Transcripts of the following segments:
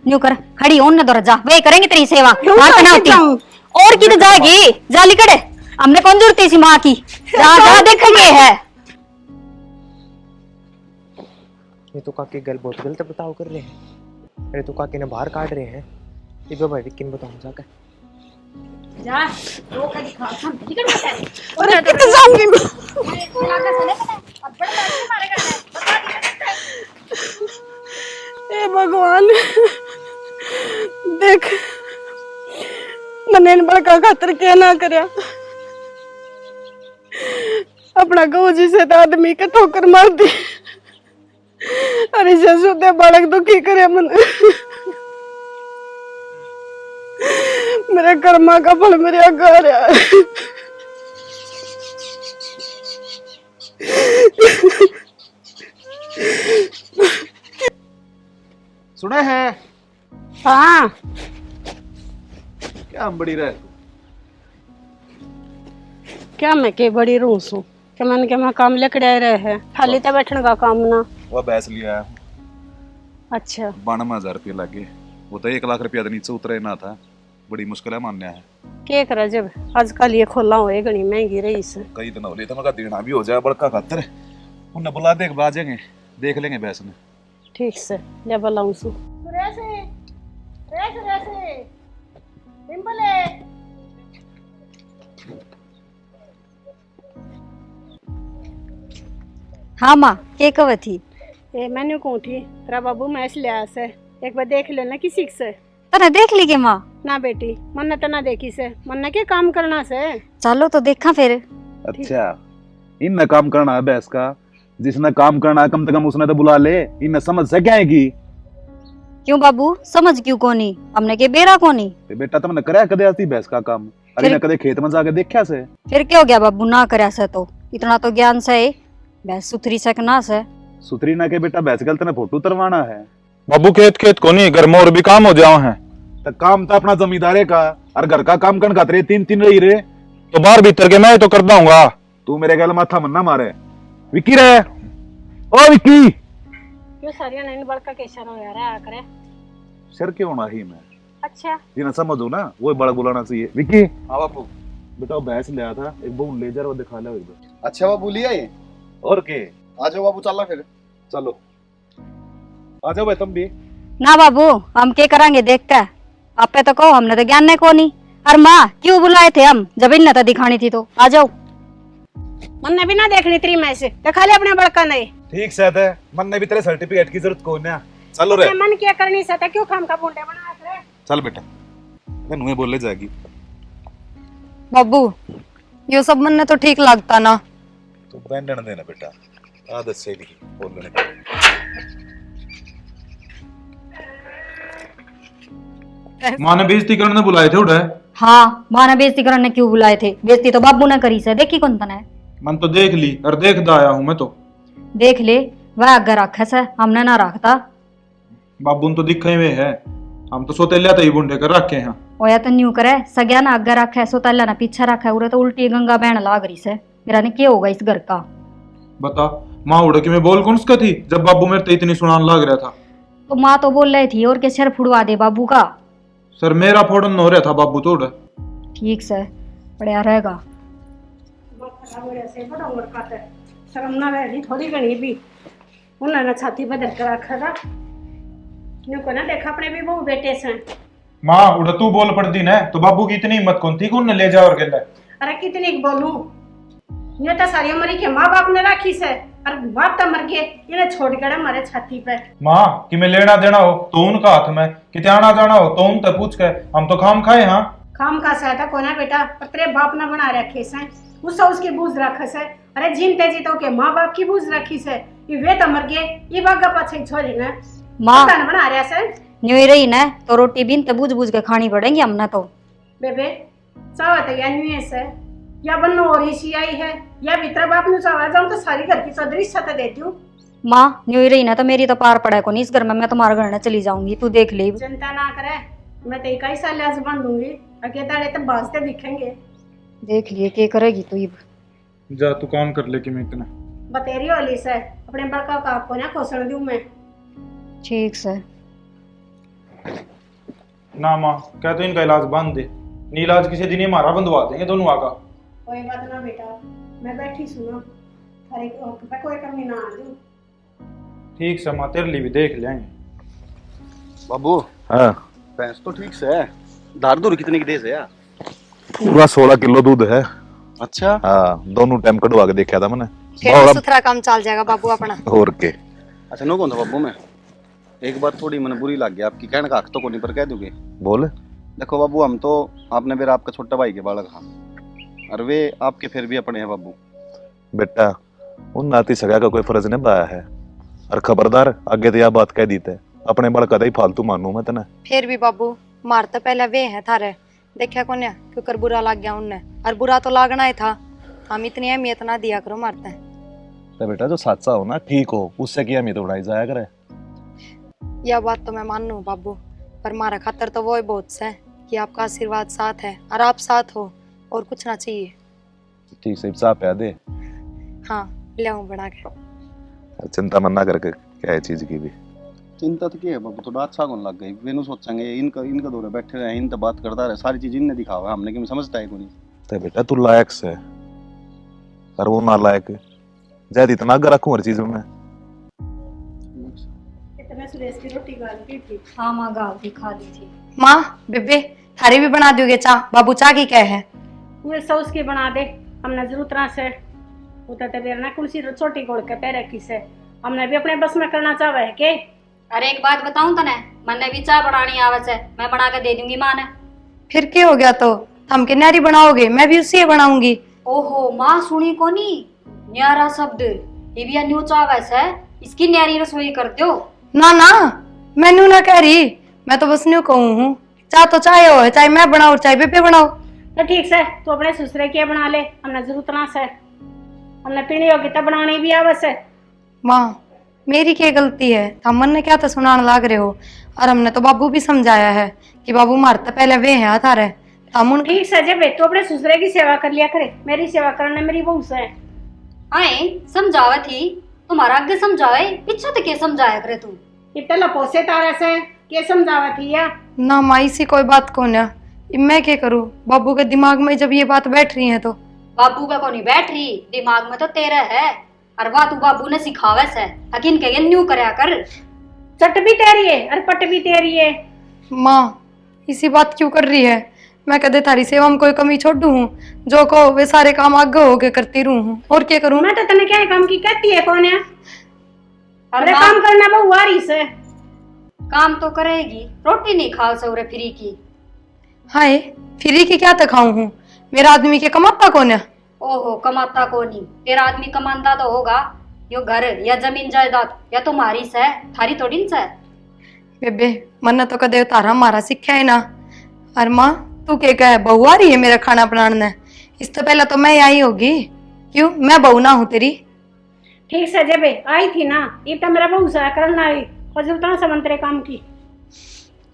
New कर खड़ी हो न जा वे करेंगे तेरी सेवा मां होती और की तो जाएगी जाली कड़े हमने कौन जरूरत थी मां की जा देखेंगे है। ये तो काके गल बहुत गलत बताओ कर रहे हैं। अरे तो काके ने बाहर काट रहे हैं। ये बाबा विक्की ने बताऊं जाकर जा वो का दिखा हम टिकट बता दे अरे कितने जाऊंगी मैं चला के चले अब बड़ा पैसे मारेगा है बता दी हे भगवान देख मैंने बड़का खातर क्या ना करया अपना गौ जी से तो आदमी के ठोकर मार दी अरे जसुदे बालक दुखी करे मन मेरे कर्मा का फल मेरे आगे आ रहा है। सुना है हाँ क्या हम बड़ी रहे क्या मैं के बड़ी रूस हूँ कि मन के मैं काम लेकर रहे हैं खाली तो बैठने का काम ना वह बैस लिया है अच्छा 92,000 लगे। वो तो 1 लाख रुपया नीचे उतरे ना था। बड़ी मुश्किल है मानने है के करा जब आजकल ये खोला हुए घनी महंगी रही से कई दिन हो तो मगर देना भी हो जाए बड़का खातर उन्हें बुला दे बाजेंगे देख लेंगे बैस में ठीक से ले बुलाऊं सु हाँ मां के कव थी ए मैंने कहूँ थी तेरा बाबू मैच लिया से एक बार देख लेना किसी से तने देख ली के मां ना बेटी मन ने तो ना देखी से मन ने क्या काम करना से चलो तो देखा फिर अच्छा इन काम करना है बैस का जिसने काम करना है कम से कम उसने तो बुला ले इन समझ से क्या है की क्यों बाबू समझ क्यों कोनी हमने के बेरा कोनी बेटा तुमने कराया कदे आती बैस का काम अरे ना कदे खेत में जाके देखा से फिर क्या हो गया बाबू ना करया से तो इतना तो ज्ञान से भैंस सुथरी सकना से सुथरी ना के बेटा बैस गलत ने फोटो तरवाना है बाबू खेत खेत को नहीं घर में और भी काम हो जाओ हैं तो काम तो अपना जमींदारे का और घर का काम करन खातिर 3 रही रे तो बाहर भीतर के मैं तो कर दूंगा। तू मेरे गल माथा मन्ना मारे विक्की रे ओ विक्की क्यों सारिया नहीं बड़का कैसा हो यार आ करे सर क्यों होना ही मैं अच्छा जिन्हें समझो ना वो बड़ा बुलाना चाहिए विक्की हाँ बापू। बेटा भैंस लिया था एक बहु लेजर वो दिखा ले एक बार अच्छा बापू लिया ये और के आ जाओ बापू चलना फिर चलो आ जाओ भाई तुम भी ना बाबू हम के करांगे देख के आपे तो कहो हमने तो ज्ञान नहीं कोनी और माँ क्यों बुलाए थे हम जब इन तो दिखानी थी तो आ जाओ मन ने भी ना देखनी तेरी मैं से दिखा ले अपने बड़का नहीं ठीक सहत है मन ने भी तेरे सर्टिफिकेट की जरूरत कोई ना चलो रे मन क्या करनी सकता क्यों काम का बुंडे बना रे चल बेटा मैं नुए बोलने जाएगी बाबू ये सब मन ने तो ठीक लगता ना तो ब्रांडन देना बेटा आदत से नहीं बोलने की माँ ने बेइज्जती करने बुलाए थे उड़े हाँ माँ ने बेइज्जती करने क्यों बुलाए थे बेइज्जती तो बाबू ने करी से देखी कौन तना है मन तो देख ली और देखता आया हूँ मैं तो देख ले वह अगर रखे से हमने ना रखता बाबू तो दिखे हुए है हम तो सोते लिया ही बुंडे कर रखे हैं ओया तो न्यू करे सगया ना अगर रखे सो तल्ला ना पीछे रखे उरे तो उल्टी गंगा बहन लाग रही से मेरा ने क्या होगा इस घर का बता माँ उड़े कि मैं बोल कौन सा थी जब बाबू मेरे तो इतनी सुनान लग रहा था तो माँ तो बोल रही थी और के सिर फुड़वा दे बाबू का सर मेरा फोड़न हो रहा था बाबू तो उड़े ठीक से बढ़िया रहेगा शर्म ना रही थोड़ी घनी भी उन्होंने छाती पर धर कर रखा था न्यू को ना देखा अपने भी बहु बेटे से माँ उड़ा तू बोल पड़ती ना तो बाबू की इतनी हिम्मत कौन थी कौन ने ले जा और कहता अरे कितनी बोलूं ये तो सारी उम्र के माँ बाप ने राखी से और बाप तो मर गए इन्हें छोड़ कर हमारे छाती पे माँ कि मैं लेना देना हो तो उनका हाथ में कि आना जाना हो तो उनसे पूछ के हम तो खाम खाए हाँ काम का सहायता कोना बेटा पर तेरे बाप ना बना रखे से उससे उसकी बूझ रखे से अरे जिन तेजी तो के माँ बाप की बूझ रखी से ये वे तो मर गए ये बागा पाछे छोड़ी ना माँ बना रहा से न्यू ही रही ना तो रोटी भी तो बूझ बूझ के खानी पड़ेगी हमने तो बेबे चावत है या न्यू से या बन्नो और ही आई है या भीतर बाप नु चावा जाऊं तो सारी घर की चौधरी सत देती हूँ माँ न्यू ही रही ना तो मेरी तो पार पड़ा को नहीं इस घर में मैं तुम्हारे घर में चली जाऊंगी तू देख ले चिंता ना करे मैं तो 21 साल आज बांधूंगी अकेला रहे तो बाजते दिखेंगे देख लिए क्या करेगी तू ये जा तू काम कर ले कि मैं इतना बतेरी वाली से अपने बड़का का आपको ना खोसण दूं मैं ठीक से ना माँ, क्या तो इनका इलाज बंद दे, नहीं इलाज किसी दिन हमारा बंदवा देंगे दोनों आका। कोई बात ना बेटा, मैं बैठी सुनो, थारे पे कोई कमी ना आ दूं। ठीक से माँ, तेरे लिए भी देख लेंगे। बाबू हाँ भैंस तो ठीक से है, धार दूर कितने की दे से यार? पूरा 16 किलो दूध है। अच्छा हाँ दोनों टाइम कटवा के देखा था मैंने। फिर और तो अब- सुथरा काम चल जाएगा बाबू अपना। और के अच्छा नो कौन था बाबू? मैं एक बात थोड़ी मन बुरी लग गया आपकी, कहने का हक तो कोनी पर कह दोगे। बोल। देखो बाबू, हम तो आपने मेरा आपका छोटा भाई के बालक हाँ, और वे आपके फिर भी अपने हैं बाबू। बेटा उन नाती सगा का कोई फर्ज नहीं पाया है, और खबरदार आगे तो यह बात कह दी थे, अपने बड़ कदा ही फालतू मानू मैं तना। फिर भी बाबू मार तो पहले वे है थारे, देखा कौन है क्यों बुरा लग गया उनने, और बुरा तो लागना ही था। हम इतनी अहमियत ना दिया करो मारते हैं। तो बेटा जो सच्चा हो ना ठीक हो, उससे क्या अहमियत उड़ाई जाया करे। यह बात तो मैं मानू बाबू, पर मारा खातर तो वो ही बहुत है कि आपका आशीर्वाद साथ है और आप साथ हो, और कुछ ना चाहिए। ठीक से चाह प्या दे। हाँ ले आऊं बना के। चिंता मन ना करके क्या है चीज की भी। चिंता तो क्या है बाबू, थोड़ा अच्छा कौन लग गई, वेनु सोचेंगे इनका इनका दौरे बैठे रहे, इनसे बात करता रहे, सारी चीज इनने दिखावा हमने कि समझता है कोनी। तो बेटा तू लायक से, और वो ना लायक ज्यादा इतना अगर रखूं हर चीज में। इतने सुरेश की रोटी गाल की थी। हाँ माँ गाँव की खा ली थी। माँ बेबे थारी भी बना दोगे चाह? बाबू चाह की क्या है? वो सॉस की बना दे, हमने जरूरत ना से उतर बेर ना कुलसी छोटी गोड़ के पैर रखी से, हमने भी अपने बस में करना चाहे के। अरे एक बात बताऊं तने, मन्ने भी चाय बनानी आवत है, मैं बना के दे दूंगी माँ ने। फिर क्या हो गया तो हम के न्यारी बनाओगे, मैं भी उसी बनाऊंगी। ओहो माँ सुनी को नहीं, न्यारा शब्द ये भी न्यू चावस है, इसकी न्यारी रसोई कर दो। ना ना मैं न्यू ना कह रही, मैं तो बस न्यू कहूँ हूँ, चाह तो चाहे हो, चाहे मैं बनाऊ चाहे बेबे बनाओ। तो ठीक से तू अपने ससुरे के बना ले, हमने जरूरत ना से, हमने पीनी होगी तब बनानी भी आवश्य है। माँ मेरी क्या गलती है, हमन ने क्या तो सुनाने लाग रहे हो, और हमने तो बाबू भी समझाया है कि बाबू मारता पहले वे है थारे हम। ठीक से जब तू अपने ससुरे की सेवा कर लिया करे, मेरी सेवा करने मेरी बहू से है। आए समझावा थी तुम्हारा आगे समझावे, पीछे तो क्या समझाया करे तू? इतने लपोसे तारा से के समझावा थी या ना माई सी कोई बात को ना, मैं क्या करूँ, बाबू के दिमाग में जब ये बात बैठ रही है तो। बाबू का को नहीं बैठ रही, दिमाग में तो तेरा है, और वह तू बाबू ने सिखावे से हकीन के न्यू करया कर। चट भी तेरी है और पट भी तेरी है। माँ इसी बात क्यों कर रही है, मैं कदे थारी सेवा में कोई कमी छोड़ू हूँ, जो कहो वे सारे काम आगे होके करती रहूं हूँ, और क्या करूँ? मैं तो तने क्या काम की कहती है कौन है? अरे काम करना बहु आ रही से। काम तो करेगी, रोटी नहीं खाओ सौरे फ्री की। हाय फ्री की क्या तो खाऊं हूँ, मेरा आदमी के कमाता कौन है? ओहो कमाता कौन नहीं, तेरा आदमी कमाता तो होगा, यो घर या जमीन जायदाद या तुम्हारी से, थारी थोड़ी से। बेबे मन तो कदे तारा मारा सिक्ख्या है ना, और माँ तू क्या कहे बहू आ रही है मेरा खाना बनाने, इससे पहले तो मैं आई होगी, क्यों मैं बहू ना हूँ तेरी? ठीक से जब आई थी ना, ये तो मेरा बहू सा करना आई फजलता समंतरे काम की।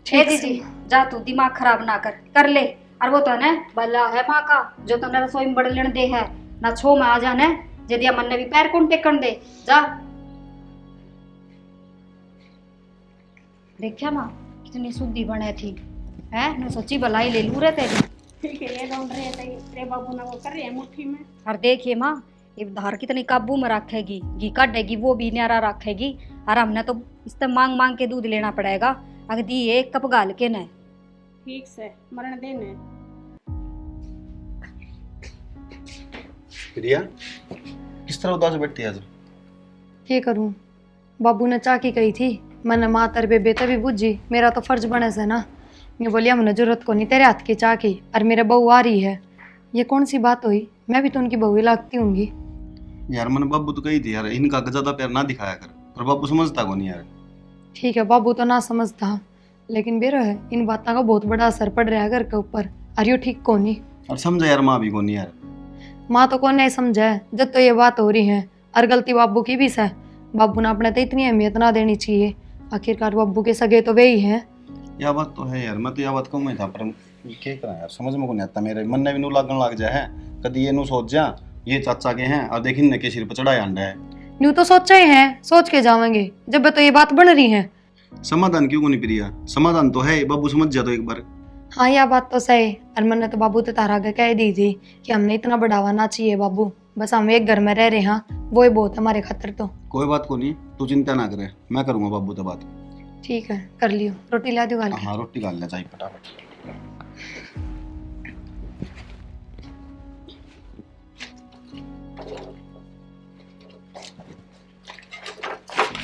ठीक दीदी जा तू दिमाग खराब ना कर ले, और वो तो है ना भला है माँ का जो तुमने रसोई में बड़ लेने दे है ना, छो में आ जाने जदिया मन ने भी पैर कौन टेकन दे जा। देखा माँ कितनी शुद्धि बने थी है, न सोची भलाई ले लू रे तेरी। ठीक है ये ढूंढ रहे थे तेरे बाबू ने वो कर रहे हैं मुट्ठी में। और देखिए माँ ये धार कितनी काबू में रखेगी, घी काटेगी वो भी न्यारा रखेगी, और हमने तो इससे मांग मांग के दूध लेना पड़ेगा, अगर दी एक कप गाल के न। ठीक से मरण देने। प्रिया किस तरह उदास बैठी है आज? क्या करूं, बाबू ने चाकी कही थी, मैंने माँ तर बेबे तभी बुझी, मेरा तो फर्ज बने से ना, मैं बोलिया मैंने जरूरत को नहीं तेरे हाथ की चाह की, और मेरे बहू आ रही है, ये कौन सी बात हुई, मैं भी तो उनकी बहू ही लगती होंगी। यार मैंने बाबू तो कही थी यार, इनका ज्यादा प्यार ना दिखाया कर, पर बाबू समझता को नहीं यार। ठीक है बाबू तो ना समझता, लेकिन बेरो है इन बातों का बहुत बड़ा असर पड़ रहा है घर के ऊपर, और यो ठीक को नहीं। और समझा यार माँ भी को नहीं यार। माँ तो कौन नहीं समझे जब तो ये बात हो रही है, और गलती बाबू की भी है, बाबू ने अपने तो इतनी अहमियत ना देनी चाहिए, आखिरकार बाबू के सगे तो वे ही हैं। यह बात तो है यार, मैं तो यह बात कम ही था, पर क्या करा यार, समझ में को नहीं आता, मेरे मन ने भी नू लागन लग जाए है, कभी ये नू सोच जा ये चाचा के हैं और देखिन ने के सिर पर चढ़ाया अंडा है। न्यू तो सोचा ही है, सोच के जावेंगे जब तो ये बात बन रही है। समाधान क्यों को नहीं प्रिया? समाधान तो है, बाबू समझ जा तो एक बार। हाँ यह बात तो सही। और मैंने तो बाबू तो तारा आगे कह दी थी कि हमने इतना बढ़ावा ना चाहिए बाबू, बस हम एक घर में रह रहे हैं, वो ही बहुत हमारे खातिर। तो कोई बात को नहीं, तू चिंता ना करे, मैं करूंगा बाबू तो बात। ठीक है कर लियो। रोटी ला दो गाल के। हाँ रोटी गाल ले चाहिए फटाफट।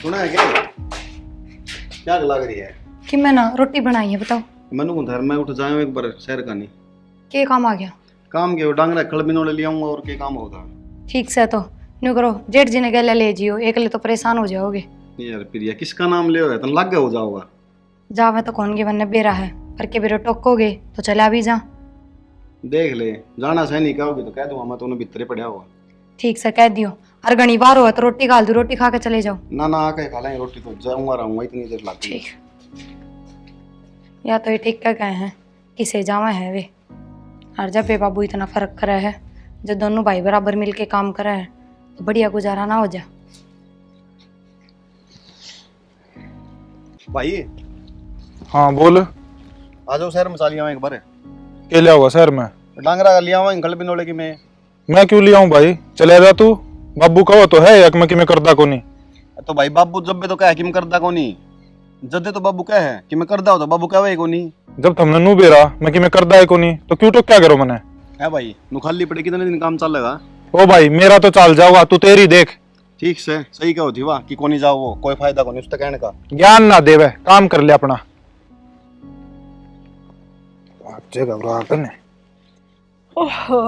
सुना है क्या लग रही है? कि मैं ना रोटी बनाई है, बताओ। मनु को घर में उठ जाए एक बार शहर का नहीं के काम आ गया? काम के डांगरा खल बिनोले ले आऊंगा और के काम होगा। ठीक से तो न्यू करो, जेठ जी ने गले ले जियो, एकले तो परेशान हो जाओगे। यार प्रिया किसका नाम ले है, तो लग हो जाओगा। जावे तो कौन के बनने बेरा है, पर के बेरो टोकोगे तो चला भी जा। देख ले, जाना सही नहीं कहोगे तो कह दूंगा मैं, तो भीतरे पड़ा हुआ। ठीक से कह दियो। और घनी बार हो तो रोटी गाल दो, रोटी खा के चले जाओ। ना ना आके खा लेंगे रोटी, तो जाऊंगा रहूंगा इतनी देर लगती है। ठीक। या तो ये ठीक क्या गए हैं किसे जावा है वे। और जब ये बाबू इतना फर्क करे है, जब दोनों भाई बराबर मिलके काम करे है तो बढ़िया गुजारा ना हो जा। भाई हाँ बोल। आ जाओ शहर में चली आऊँ एक बार। के लिया होगा शहर में? डांगरा का लिया हुआ खल बिनोले की मैं क्यों लिया हूँ भाई, चले जा तू। बाबू कहो तो है एक में कि मैं करदा को नहीं। तो भाई बाबू जब भी तो कहे कि मैं करदा को नहीं, जदे तो बाबू कहे कि मैं करदा हो तो बाबू कहे को नहीं। जब तुमने नू बेरा मैं कि मैं करदा है को नहीं, तो क्यों तो क्या करो मैंने? है भाई नु खाली पड़े कितने दिन काम चलेगा? ओ भाई मेरा तो चल जाओगा, तू तेरी देख। ठीक से सही कहो थी वाह कि कोनी जाओ, वो कोई फायदा को नहीं उसका कहने का। ज्ञान ना देवे, काम कर ले अपना। ओहो,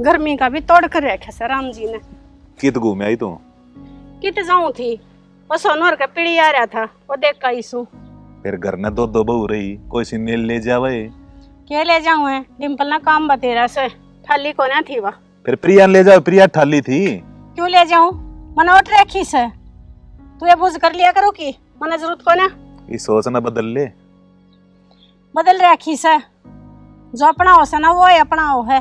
गर्मी का भी तोड़ कर रखा सर राम जी ने। कित घूमे आई तू? कित जाऊं थी, वो सोनोर का पीढ़ी आ रहा था, वो देख का इसू। फिर घर ने दो बहू रही, कोई सी नेल ले जावे। के ले जाऊं है, डिम्पल ना काम बतेरा से थाली को ना थी वह। फिर प्रिया ले जाओ, प्रिया ठाली थी। क्यों ले जाऊं, मना उठ रखी से। तू ये बुझ कर लिया करो कि मना जरूरत को ना। ये सोच ना बदल ले। बदल रखी से, जो अपना हो से ना वो ही अपना हो है।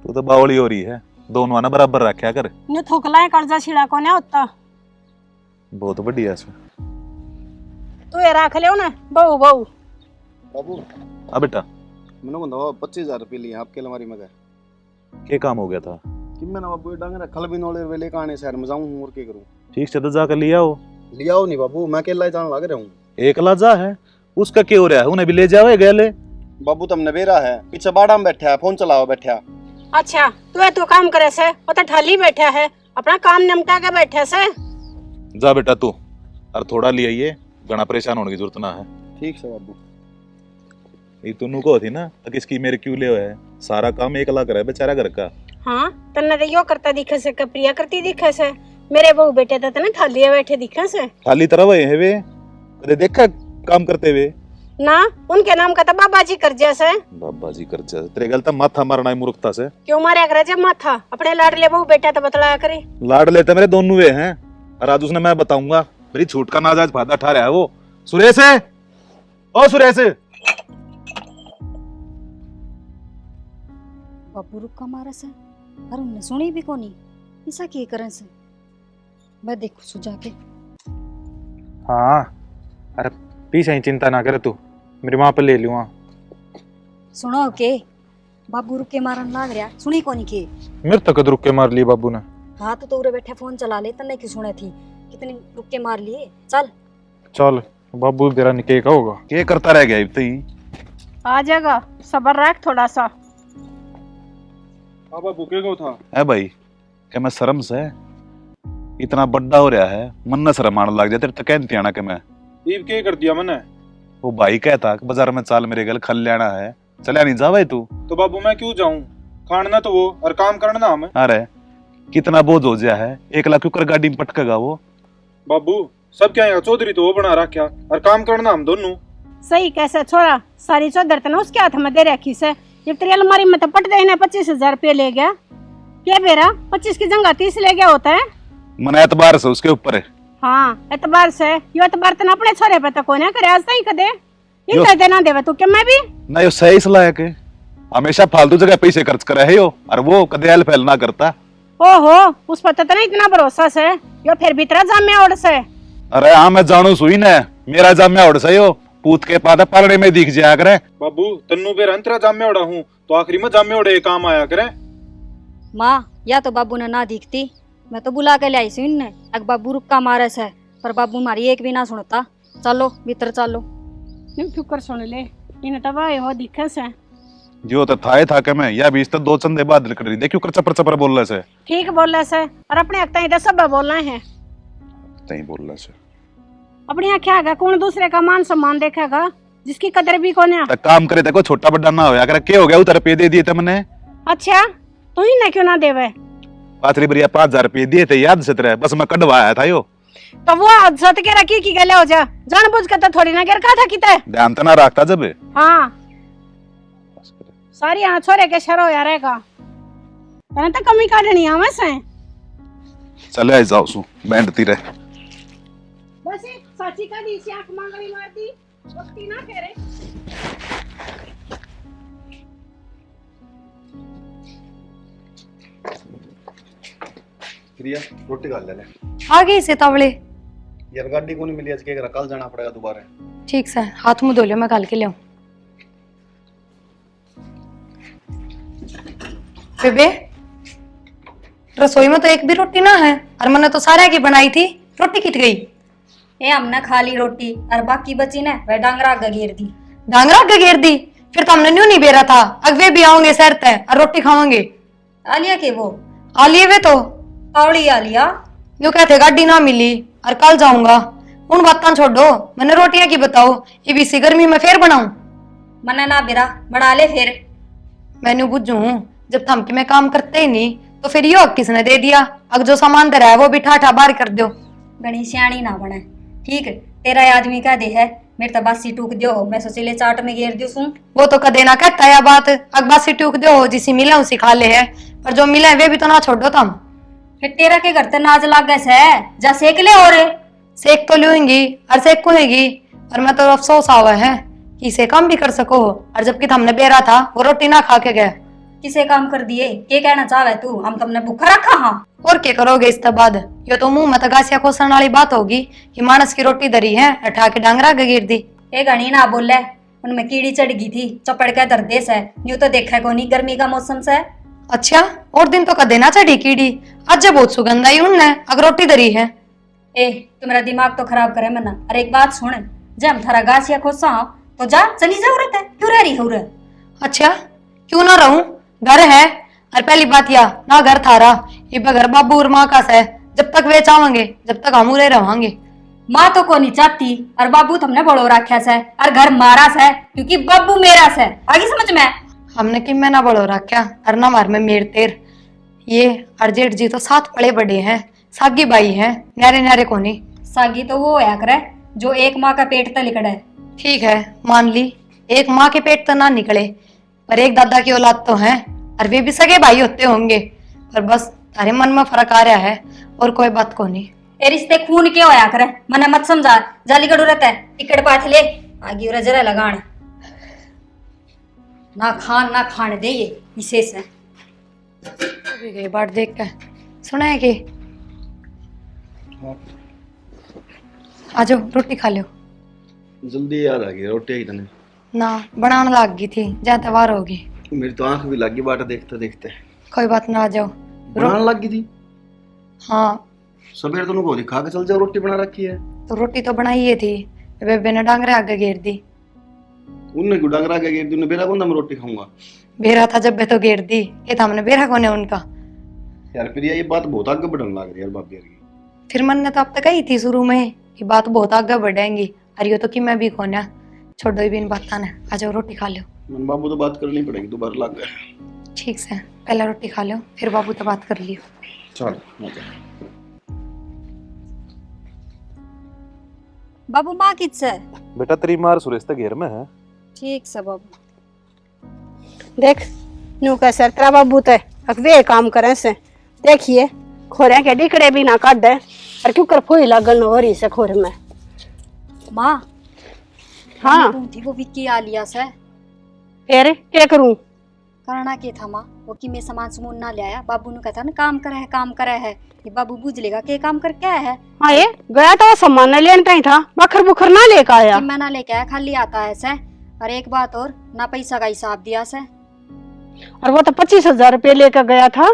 तू तो बावली हो रही है, दोनों ना बराबर रखा कर। न्यू थुकला है कर्जा छिड़ा को ना होता। बहुत बढ़िया से। तू ये रख ले ना बहू बहू। बाबू हाँ बेटा। मैंने को 25,000 रुपये लिए आपके अलमारी में गए। क्या काम हो गया था? कि मैं ना बाबू डांगरा खल बिनोले वेले काने शहर में जाऊं और क्या करूं। ठीक से तो जाकर लिया हो। लिया हो नहीं बाबू, मैं अकेला जान लग रहा हूं। एक लाजा है उसका क्या हो रहा है, उन्हें भी ले जाओ गले। बाबू तुमने बेरा है, पीछे बाड़ा में बैठा है, फोन चलाओ बैठा। अच्छा तू काम करे से, वो तो ठाली बैठा है, अपना काम निपटा के बैठे से। जा बेटा तू, और थोड़ा ले आइए, घना परेशान होने की जरूरत ना है। ठीक है बाबू। ये तुनु को थी ना तो किसकी मेरे क्यों ले है, सारा काम एक लाख करे बेचारा घर का। हाँ तन्ने तो यो करता दिखे से, प्रिया करती दिखे से। मेरे बहू बेटे तो तने ठाली बैठे दिखे से। खाली तरह वही है वे, कदे देखा काम करते हुए? ना उनके नाम का तो बाबा जी कर जैसे। बाबा जी कर जा, तेरे गलता माथा मारना है मूर्खता से। क्यों मारे अगर जब माथा अपने लाडले बहू बेटा तो बतलाया करे। लाड लेते मेरे दोनों वे हैं, और आज उसने मैं बताऊंगा मेरी छूट का नाजायज फायदा उठा रहा है वो। सुरेश है, ओ सुरेश। बाबू रुका मारा से, और उनने सुनी भी कोनी, ऐसा की करन से। मैं देखू सुझा के। हाँ अरे पीछे ही चिंता ना करे तू, मेरी माँ पे ले लूँ। सुनो के बाबू रुक के मारन लाग रहा, सुनी कोनी के? मेरे तक रुक के मार ली बाबू ने। हाँ तो उरे बैठे फोन चला ले, तन्ने की सुने थी कितनी रुक के मार लिए। चल चल बाबू तेरा निके का होगा। क्या करता रह गया इतना ही? आ जाएगा, सबर रख थोड़ा सा। बाबू के था है भाई, क्या मैं शर्म से इतना बड़ा हो रहा है, मन न शर्म आने लग जाए तेरे तो कहती आना के मैं ईब के कर दिया मैंने। वो भाई कहता कि बाजार में चाल मेरे गल खल लेना है, चलिया नहीं जावे तू। तो बाबू मैं क्यों जाऊं, खाना तो वो और काम करना हमें। अरे कितना बोझ हो गया है, 1 लाख क्यों कर गाड़ी में पटकेगा वो। बाबू सब क्या यहाँ चौधरी तो वो बना रखा, और काम करना हम दोनों। सही कैसे छोरा, सारी चौधर तो उसके हाथ में दे रखी से। जब तेरी अलमारी में तो पट देने 25,000 रुपये ले गया। क्या बेरा 25 की जगह 30 ले गया होता है। मन एतबार से उसके ऊपर है। हाँ एतबार से, यो एतबार तो अपने छोरे पे तो कोई ना करे, आज तक कदे इन देना देवे तू। क्या मैं भी ना यो सही सलाह है के हमेशा फालतू जगह पैसे खर्च करे है यो, और वो कदे हेल्प ना करता। ओहो उस पर तो इतना भरोसा से, यो फिर भीतर जामे ओढ़ से। अरे हाँ मैं जानू सुई ने मेरा जाम्या उड़ सही हो पूत के पादा पालने में दिख जाया करे। बाबू तन्नू बेर अंतरा जामे उड़ा हूँ तो आखिरी में जामे उड़े काम आया करे। माँ या तो बाबू ने ना दिखती, मैं तो बुला के लाई सी इनने। अग बाबू रुक्का मारे से, पर बाबू मारी एक भी ना सुनता। चलो भीतर चलो। न्यू क्यों कर सुन ले, इन तबाह हो दिखे से। जो तो था के मैं या बीच तो 2 चंदे बाद निकल रही देखियो कर चपर चपर बोल रहे से। ठीक बोल रहे से, और अपने हक तो सब बोल रहे हैं। तई बोल रहे से अपनी क्या है, कौन दूसरे का मान सम्मान देखेगा जिसकी कदर भी कोने। तो काम करे देखो छोटा बड़ा ना होया करे। क्या हो गया उधर पे दे दिए तुमने। अच्छा तू ही ना क्यों ना देवे। पाथरी बरिया 5000 रुपये दिए थे याद से तेरे, बस मैं कढ़वाया था यो। तो वो सत के रखी की गले हो जा, जान बुझ के तो थोड़ी ना गिर का था किते। ध्यान तो ना रखता जब। हाँ सारी यहाँ छोरे के शरो यार रहेगा, तने तो कमी काटनी है वैसे। चले आई जाओ सु बैंडती रहे। बस एक साची का दी सी आंख मांगली मारती वक्ती ना फेरे। प्रिया रोटी खा ले ले। आ गई से तवले। यार गाड़ी को नहीं मिली आज, के कल जाना पड़ेगा दोबारा। ठीक से हाथ मुंह धो लियो, मैं कल के लियाऊं। बेबे रसोई में तो एक भी रोटी ना है, और मैंने तो सारे की बनाई थी, रोटी किट गई। ए हमने खा ली रोटी और बाकी बची ने वह डांगरा गगेर दी। डांगरा गगेर दी? फिर तो हमने न्यू नहीं बेरा था, अगवे भी आओगे शहर तय और रोटी खाओगे। आलिया के वो आलिए वे तो तावड़ी आलिया जो कहते गाड़ी ना मिली और कल जाऊंगा। उन बातों छोड़ो, मैंने रोटियां की बताओ, ये भी इसी गर्मी में फिर बनाऊं। मने ना बिरा बना ले फिर। मैंने बुझू जब थम के मैं काम करते ही नहीं तो फिर यो किसने दे दिया। अब जो सामान दे रहा है वो भी ठाठा बाहर कर दो। गणी सियाणी ना बने ठीक है। तेरा आदमी का दे है मेरे तो बासी टूक दियो, मैं सोचिले चाट में घेर दियो सू। वो तो कदे ना कहता है बात, अकबासी टूक दो जिसी मिला उसी खा ले है, पर जो मिला है वे भी तो ना छोड़ो तुम। फिर तेरा के घर ते नाज लाग गए से जा सेक ले और सेक तो लूंगी और सेक कुएगी, और मैं तो अफसोस आवा है कि इसे काम भी कर सको। और जबकि हमने बेरा था वो रोटी ना खा के गया। किसे काम कर दिए के कहना चाहे तू, हम तुमने भूखा रखा। हाँ और क्या करोगे इसके बाद। ये तो मुंह में तगासिया खोसने वाली बात होगी कि मानस की रोटी धरी है उठा के डांगरा गिर दी। ए गणी ना बोले, उनमें कीड़ी चढ़ गई थी चपड़ के दर्देस है। यूं तो देखा को नहीं गर्मी का मौसम से। अच्छा और दिन तो कदे ना चढ़ी कीड़ी, आज बहुत सुगंध आई उनने अगर रोटी धरी है। ए तुम्हारा दिमाग तो खराब करे मना। अरे एक बात सुन, जब हम थारा गासिया खोसा तो जा चली जा औरत है, क्यों रह रही हो रे। अच्छा क्यों ना रहूं, घर है। और पहली बात या ना घर थारा, ये बगर बाबू और माँ का है। जब तक वे चाहेंगे जब तक हम उरे रहेंगे। माँ तो को नहीं चाहती और बाबू तुमने बड़ो रखा से और घर मारा से, क्योंकि बाबू मेरा से। आगे समझ में। हमने कि मैं ना बड़ो रखा और ना मार में मेर तेर। ये और जेठ जी तो साथ पड़े बड़े हैं, सागी बाई है, न्यारे न्यारे को नहीं। सागी तो वो होया करे जो एक माँ का पेट तक निकले। ठीक है मान ली, एक माँ के पेट तो ना निकले पर एक दादा की औलाद तो है, और वे भी सगे भाई होते होंगे। पर बस तारे मन में फर्क आ रहा है और कोई बात को नहीं। ए रिश्ते खून के होया करे, मने मत समझा। जाली गड़ू रहता है टिकट पाथ ले आगे उरा जरा लगान ना खान दे ये विशेष है। भी गई बाट देख के सुना है कि आजो रोटी खा लो। जल्दी याद आ गई रोटी ही तने ना बनाने लग गई थी, जहाँ तवार होगी। मेरी तो आंख भी लग गई बाट देखते देखते। कोई बात ना, आ जाओ। बनाने लग गई थी। हाँ सवेरे तो को खा के चल जाओ, रोटी बना रखी है। तो रोटी तो बनाई ही थी, बेबे ने डांगरे आगे घेर दी। उनने क्यों डांगरा के घेर दी, उन्हें बेरा कौन था मैं रोटी खाऊंगा। बेरा था जब बे तो घेर दी, ये तो हमने बेरा कोने उनका। यार प्रिया ये बात बहुत आगे बढ़ने लग रही है यार भाभी यार की। फिर मन ने तो अब तक कही थी शुरू में कि बात बहुत आगे बढ़ेंगी, और ये तो कि मैं भी खोना छोड़ो भी इन बातों ने। आ जाओ रोटी खा लो। मन बाबू तो बात करनी पड़ेगी, दोबारा लग गए। ठीक से पहले रोटी खा लो फिर बाबू तो बात कर लियो। चल बाबू माँ किस है? बेटा तेरी मार सुरेश तक घेर में है। ठीक से बाबू। देख न्यू का सर तेरा बाबू ते वे काम करे से देखिए खोरे के डिकड़े भी ना काट दे, और क्यों कर फोई लगन हो रही से खोर में। माँ हाँ थी वो विक्की आलिया से। फिर क्या करूं? करना के था माँ वो कि मैं सामान सुमून ना ले आया बाबू ने कहता ना काम करे है ये बाबू बुझ लेगा के काम कर क्या है हाँ ये गया तो सामान न लेने कहीं था, बखर बुखर ना लेकर आया। कि मैं ना लेके आया खाली आता है ऐसे। और एक बात और ना पैसा का हिसाब दिया से। और वो तो 25,000 रुपये लेकर गया था।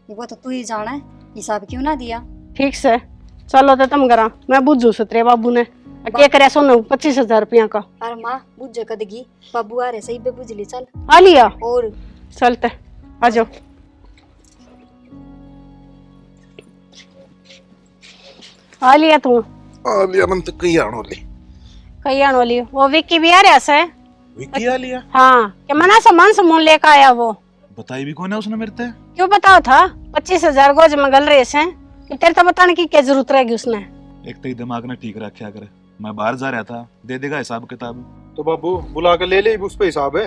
वो तो तू ही जाना है हिसाब क्यों ना दिया। ठीक से चलो तो तुम करा, मैं बुझू सुतरे बाबू ने क्या करे सोना 25,000 रुपया का। अरे माँ बुझ कदगी बाबू आ रहे सही पे बुझ ली चल आ लिया और चलते आ जाओ। आ लिया तू आ लिया मन तो कहीं आनो ले कहीं आने वाली वो विक्की भी आ रहा से। विकी आ लिया। हाँ क्या मना सामान समून लेकर आया वो। बताई भी कौन है उसने मेरे ते? क्यों बताओ था 25,000 गोज में गल रहे से कि तेरे तो बताने की क्या जरूरत रहेगी उसने। एक तो दिमाग ने ठीक रखा करे, मैं बाहर जा रहा था, दे देगा हिसाब किताब। तो बाबू बुला के ले उस पे हिसाब है।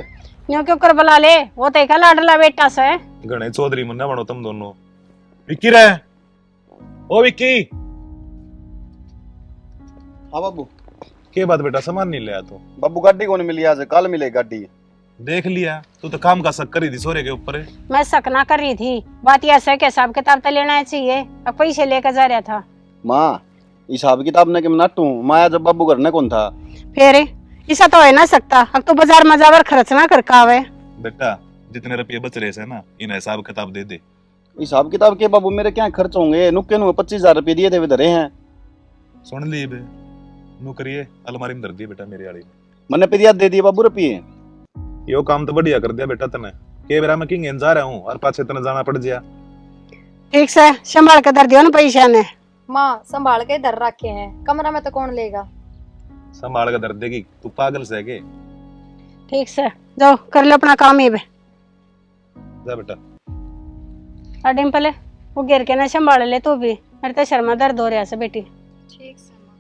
यूं क्यों कर बुला ले, वो तो एक लाडला बेटा से। गणे चौधरी मुन्ना बनो तुम दोनों। विक्की रे, ओ विक्की। हाँ बाबू। के बात बेटा सामान नहीं ले आया तू? बाबू गाड़ी कौन मिली आज, कल मिले गाड़ी। देख लिया तू तो काम का शक करी थी सोरे के ऊपर। मैं शक ना कर रही थी, बात यह है कि हिसाब किताब तो लेना चाहिए, अब पैसे लेकर जा रहा था। माँ हिसाब किताब ने कि नाटू माया जब बाबू घर ने कौन था। फिर ऐसा तो हो ना सकता, अब तो बाजार में जाकर खर्च ना कर कावे। बेटा जितने रुपये बच रहे से ना इन हिसाब किताब दे दे। हिसाब किताब के बाबू मेरे क्या खर्च होंगे, नुक्के नु 25,000 रुपये दिए थे वे धरे हैं। सुन ली बे, नु करिए अलमारी में धर दी बेटा मेरी आड़ी। मैंने फिर याद दे दिए बाबू रुपये। यो काम तो बढ़िया कर दिया बेटा तने। के बेरा में किंग जा रहा हूँ और पाछे तने जाना पड़ गया। ठीक से संभाल कर दर दियो ना पैसा ने। माँ संभाल के इधर रखे हैं, कमरा में तो कौन लेगा। संभाल के धर देगी, तू पागल से है के? ठीक से जाओ कर लो अपना काम ही बे। जा बेटा। और डिम्पल वो गिर के ना संभाल ले तू भी, मेरे तो शर्मा दर्द हो रहा से बेटी। ठीक से माँ।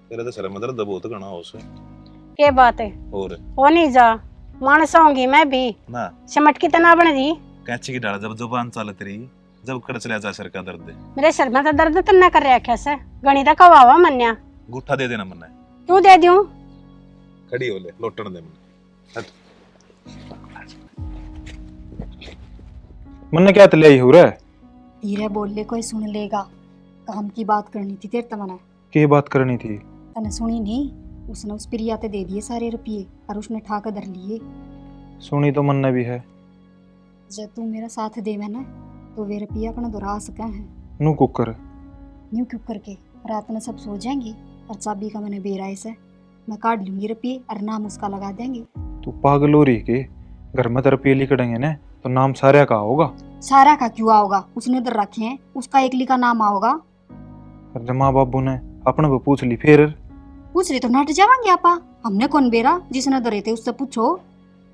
तेरे तो शर्म दर्द बहुत घना हो से। क्या बात है, और वो नहीं जा मानस होंगी मैं भी ना समट की तना बन दी। कैंची की डाला जब जुबान चालत रही, जब कड़च लिया जा सर का दर्द। मेरे सर में तो दर्द तो ना कर रहा कैसे, गणित का वावा मन्या। गुट्ठा दे देना मन्ना। क्यों दे दूं? खड़ी हो ले, लोटन दे मन्ना। मन्ने क्या तले आई हो रहा है? धीरे बोल ले कोई सुन लेगा। काम की बात करनी थी तेरे तमना। के बात करनी थी? तने सुनी नहीं, उसने उस प्रिया ते दे दिए सारे रुपये और उसने ठाकर धर लिए। सुनी तो मन्ने भी है। जब तू मेरा साथ देवे ना तो वे रुपये अपना दोहरा सका है। नु कुकर न्यू क्यों करके रात में सब सो जाएंगे और चाबी का मैंने बेराए से मैं काट लूंगी रुपये और नाम उसका लगा देंगे। तू पागल हो रही के? घर में रुपये लिखड़ेंगे ना तो नाम सारे का होगा। सारा का क्यों आओगा, उसने इधर रखे हैं, उसका एक लिखा नाम आओगा। और जब माँ बाबू ने अपने को पूछ ली फिर? पूछ रहे तो नट जावांगे आपा, हमने कौन बेरा जिसने धरे थे उससे पूछो।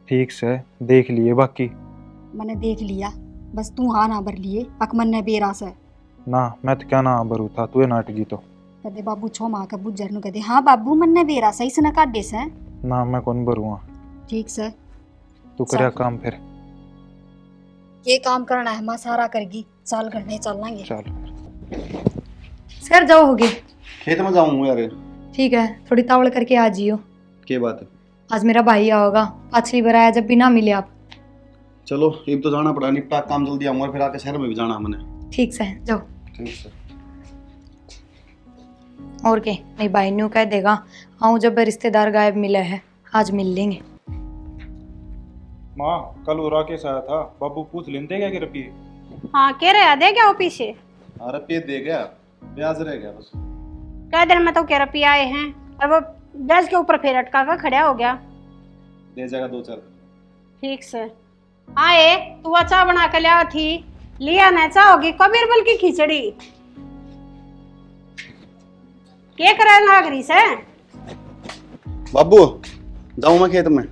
ठीक से देख लिए बाकी। मैंने देख लिया, बस तू हाँ ना भर लिए अकमन ने बेरा से। ना मैं तो क्या ना भरू था, तू नाटकी तो। कदे बाबू छो माँ का बुझर नु कदे हाँ बाबू मन ने बेरा सही से न काट दे से। ना मैं कौन भरूँगा। ठीक से तू करे काम फिर। ये काम करना है माँ सारा करगी, साल करने चलेंगे। चल सर जाओ हो गए। खेत में जाऊँ यार। ठीक है थोड़ी तावड़ करके आ जियो। के बात है? आज मेरा भाई आओगा, पिछली बार आया जब भी ना मिले आप। चलो अब तो जाना पड़ा, निपटा काम जल्दी आऊंगा, फिर आके शहर में भी जाना है मैंने। ठीक से जाओ। ठीक है। और के नहीं भाई न्यू कह देगा आऊँ जब रिश्तेदार गायब मिले है, आज मिल लेंगे। माँ कल वो राकेश आया था, बाबू पूछ लेते क्या कि रुपये? हाँ कह रहे दे क्या वो पीछे? हाँ रुपये दे गया, ब्याज रह गया बस। क्या देर में तो क्या रुपये आए हैं और वो ब्याज के ऊपर फिर अटका कर खड़ा हो गया। दे जाएगा 2-4। ठीक से आए तू चाय बना के लिया थी, लिया ना चाय होगी कबीर बल की खिचड़ी। क्या करे नागरी से? बाबू जाऊँ मैं खेत में?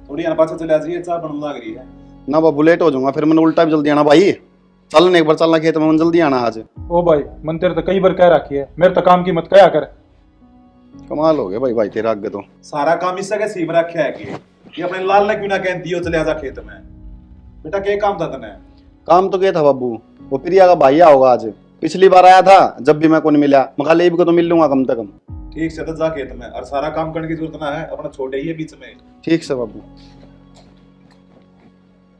थोड़ी आना पाछे चले आ जाइए, चाय बनने लग रही है ना बाबू, लेट हो जाऊंगा फिर, मैंने उल्टा भी जल्दी आना भाई। चलना एक बार, चलना खेत में, जल्दी आना आज। ओ भाई मन तेरे तो कई बार कह रखी है, मेरे तो काम की मत कया कर। कमाल हो गया भाई, भाई तेरा आगे तो सारा काम इससे के सीम रखा है कि ये अपने लाल ने क्यों ना कहती हो चले आजा खेत में। बेटा क्या काम था तने? काम तो क्या था बाबू, वो प्रिया का भाई होगा आज, पिछली बार आया था जब भी मैं को नहीं मिला, मखा लेब को तो मिल लूंगा कम से कम। ठीक से तो जा खेत में, और सारा काम करने की जरूरत ना है, अपना छोटे ही है बीच में। ठीक से बाबू।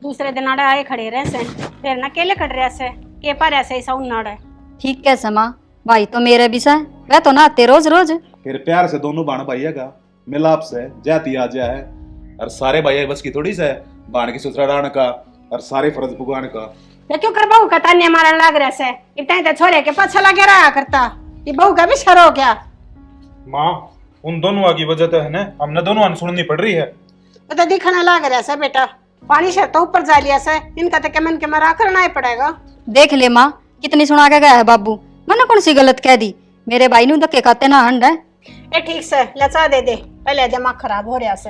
दूसरे दिन आड़े आए खड़े रहे से फिर ना केले कट रहे से के पर ऐसे ऐसा उन्नाड़े ठीक कैसे माँ, भाई तो मेरे भी से, वह तो नहाते रोज रोज। फिर प्यार से दोनों बाण भाइया का मिलाप से जाती आ जा है। और सारे भाइया बस की थोड़ी से बाण की सुतराडान का और सारे फर्ज भुगवान का। ये क्यों कर बहू का ताने मारन लाग रहे से, इतना तो छोरे के पाछा लगे रहा करता, ये बहू का भी शर हो गया। माँ उन दोनों की वजह तो है ना, हमने दोनों सुननी पड़ रही है। वो तो दिखाना लाग रहा से बेटा, पानी से तो ऊपर जा लिया से, इनका तो मन के मरा करना ही पड़ेगा। देख ले माँ, कितनी सुना के गया है बाबू, मैंने कौन सी गलत कह दी? मेरे भाई नु धक्के खाते ना हंड है। ए ठीक से लचा दे दे, पहले दिमाग खराब हो रहा से।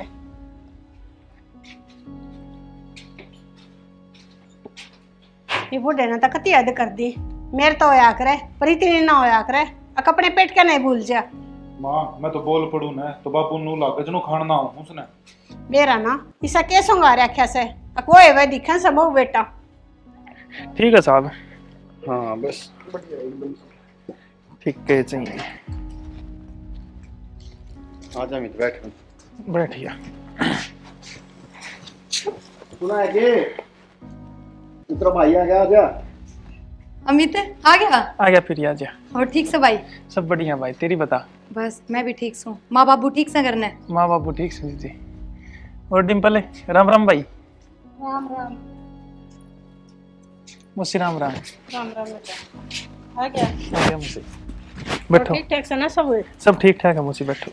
ये बूढ़े ने तो कती हद कर दी, मेरे तो होया करे पर इतनी ना होया करे, अपने पेट के नहीं भूल जा। माँ मैं तो बोल पड़ू ना तो बापू नु लागज नु खाना हो उसने। मेरा ना इसा के संगा रखा से, वो है वह दिखा सब बहु बेटा। ठीक है साहब। हाँ बस ठीक है चाहिए। आजा मित्र बैठ। बैठिए। सुना है कि मित्र भाई आ गया, आजा। अमित आ गया? आ गया फिर आजा। और ठीक से भाई? सब बढ़िया भाई, तेरी बता। बस मैं भी ठीक हूँ। माँ बाबू ठीक से करना है? माँ बाबू ठीक से जी। और डिम्पल राम राम भाई। राम राम। मुझसे राम राम। राम राम बेटा। आ गया? आ गया मुझसे। बैठो। ठीक ठाक से ना सब हुए? सब ठीक ठाक है मुझसे, बैठो।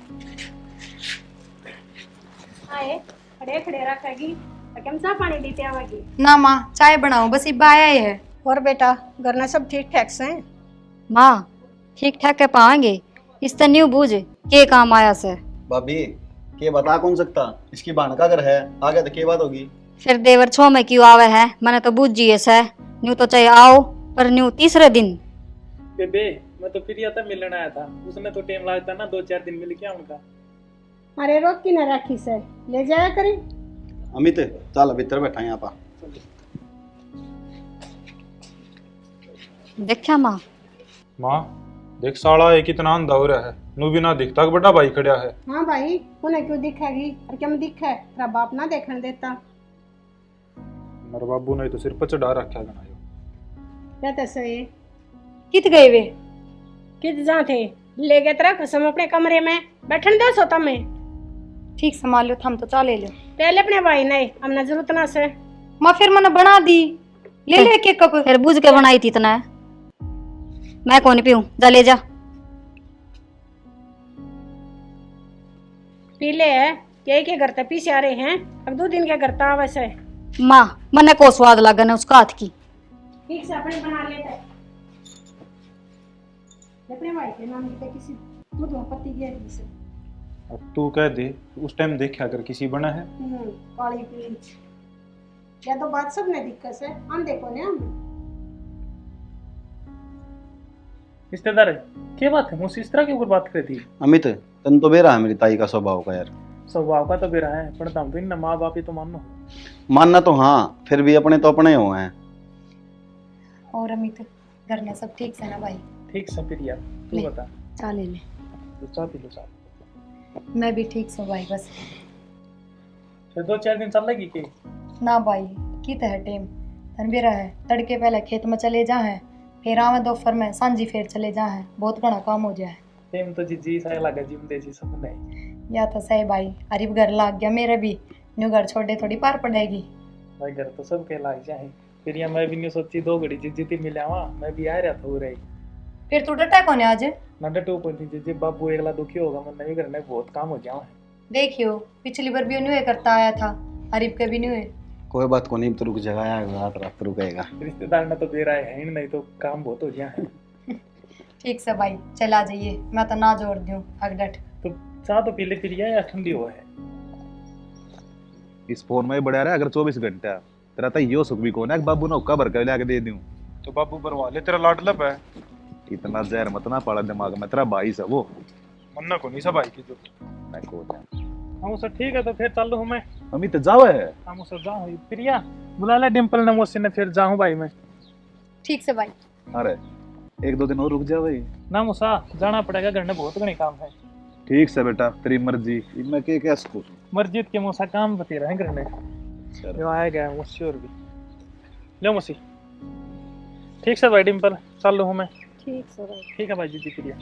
आए खड़े खड़े रखेगी, कम सा पानी देते आवेगी? ना माँ चाय बनाओ, बस इब्बा आया ही है। और बेटा घर में सब ठीक ठाक से हैं? माँ ठीक ठाक के पाएंगे, इस तो न्यू बूझ के काम आया से। भाभी के बता कौन सकता, इसकी बहन का घर है, आगे तो के बात होगी। फिर देवर छो में क्यों आवे है, मैंने तो बूझ जिए से, न्यू तो चाहे आओ पर न्यू तीसरे दिन। बेबे मैं तो फिर आता मिलने आया था, उसने तो टाइम लगता ना, 2-4 दिन मिल क्या उनका। अरे रोक की न रखी से, ले जाया करी। अमित चल भीतर बैठा यहाँ पा। देखा माँ? माँ देख साला है कितना अंधा हो रहा है, नु भी ना दिखता कि बड़ा भाई खड़ा है। हाँ भाई उन्हें क्यों दिखेगी, और क्या दिखा है, तेरा बाप ना देखने देता। मेरे बाबू ने तो सिर पर चढ़ा रखा गना यो। कहते सही कित गए वे? कित जा थे, ले गए तेरा कसम अपने कमरे में बैठन दे सोता में। ठीक संभाल लो, थम तो चा ले लो। पहले अपने भाई नहीं, हमने जरूरत ना से। माँ फिर मैंने बना दी, ले ले के कप। फिर बूझ के बनाई थी इतना, मैं कौन पीऊं, जा ले जा। पीले है के घर ते पीछे आ रहे हैं, अब 2 दिन के घर ता वैसे। माँ मने को स्वाद लगा ना उसका हाथ की। ठीक से अपने बना लेते, अपने भाई के नाम लिखे किसी दूध में पत्ती गिर से। अब तू कह दे उस टाइम देखा कर किसी बना है। काली पीली या तो बात सब ने दिक्कत से, हम देखो ने हम रिश्तेदार है क्या बात है, मुझसे इस तरह के ऊपर बात कर रही थी। अमित तन तो बेरा है मेरी ताई का स्वभाव का यार। स्वभाव का तो बेरा है, पर तुम तो इन माँ बाप ही तो मानो। मानना तो हाँ, फिर भी अपने तो अपने हो हैं। और अमित घर में सब ठीक से ना भाई? ठीक से फिर यार तू ले। बता। चा ले ले। तो चाह पी लो चाह। मैं भी ठीक हूँ भाई, बस फिर 2-4 दिन चल लेगी कि ना भाई की तो है टेम तन भी रहा है। तड़के पहले खेत में चले जा है, फिर आवे दोपहर में सांझी फिर चले जा है, बहुत घना काम हो जाए। टाइम तो जी सा लगा जिम दे जी सब नहीं। या तो सही भाई, अरीब घर लाग गया मेरे भी, न्यू घर छोड़े थोड़ी पार पड़ेगी। भाई घर तो सब के लाग जाए, फिर यहाँ मैं भी नहीं सोची 2 घड़ी जिद्दी मिला वहाँ, मैं भी आ रहा था हो रही। फिर तू डटा कौन है आज? ना डटो पड़ी जी बाबू एकला दुखी होगा, मैं नहीं करने बहुत काम हो जाओ। देखियो पिछली बार भी न्यू करता आया था, अरीब के भी न्यू। कोई बात को नहीं, तो रुक जाएगा, रात रात रुकेगा। रिश्तेदार ने तो बेरा है नहीं तो काम बहुत हो जाए। ठीक से भाई चला जाइए, मैं तो ना जोड़ दूं अगडट। तो चाह तो पीले पी लिया या ठंडी हो है? इस फोन में बढ़िया रहा अगर 24 घंटा तेरा तो यो सुख भी कौन है बाबू ने हुक्का भर के लाके दे दूं। तो बाबू भरवा ले, तेरा लाड लब है। इतना जहर मत ना पाला दिमाग में, तेरा भाई से वो मन्ना को नहीं सब भाई की जो मैं को हम सर ठीक है तो फिर चल लूँ मैं। अमित जाओ है। हम सर जाऊँ प्रिया बुला ले डिम्पल ने मुझसे ने, फिर जाऊँ भाई मैं। ठीक से भाई। अरे 1-2 दिन और रुक जा भाई। ना मुसा जाना पड़ेगा, घर में बहुत घने काम है। ठीक से बेटा तेरी मर्जी, मैं के क्या सकूं। मस्जिद के मुसा काम बते रहे घर में। जो आया गया मुझसे और भी लो मसी ठीक से भाई डिम्पल चल लूँ मैं ठीक से भाई। ठीक है भाई जी प्रिया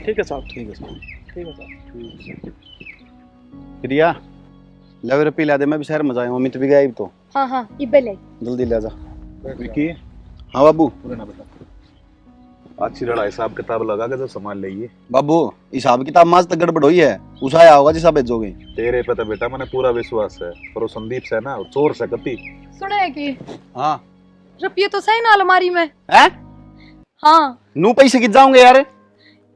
ठीक है साहब ठीक है साहब। ठीक है साहब प्रिया ले रुपये ला दे, मैं भी शहर में जाऊँ, अमित भी गया तो हाँ हाँ इब्बे ले। जल्दी ले जा। विकी हाँ बाबू। ना बेटा अच्छी लड़ा हिसाब किताब लगा के तो सामान लेइए। बाबू हिसाब किताब माज तक गड़बड़ हुई है, उसा आया होगा जिसा भेजोगे। तेरे पे तो बेटा मैंने पूरा विश्वास है, पर वो संदीप से ना वो चोर से कति। सुने कि हाँ रुपये तो सही ना अलमारी में। है हाँ नू पैसे कित जाऊंगे यार।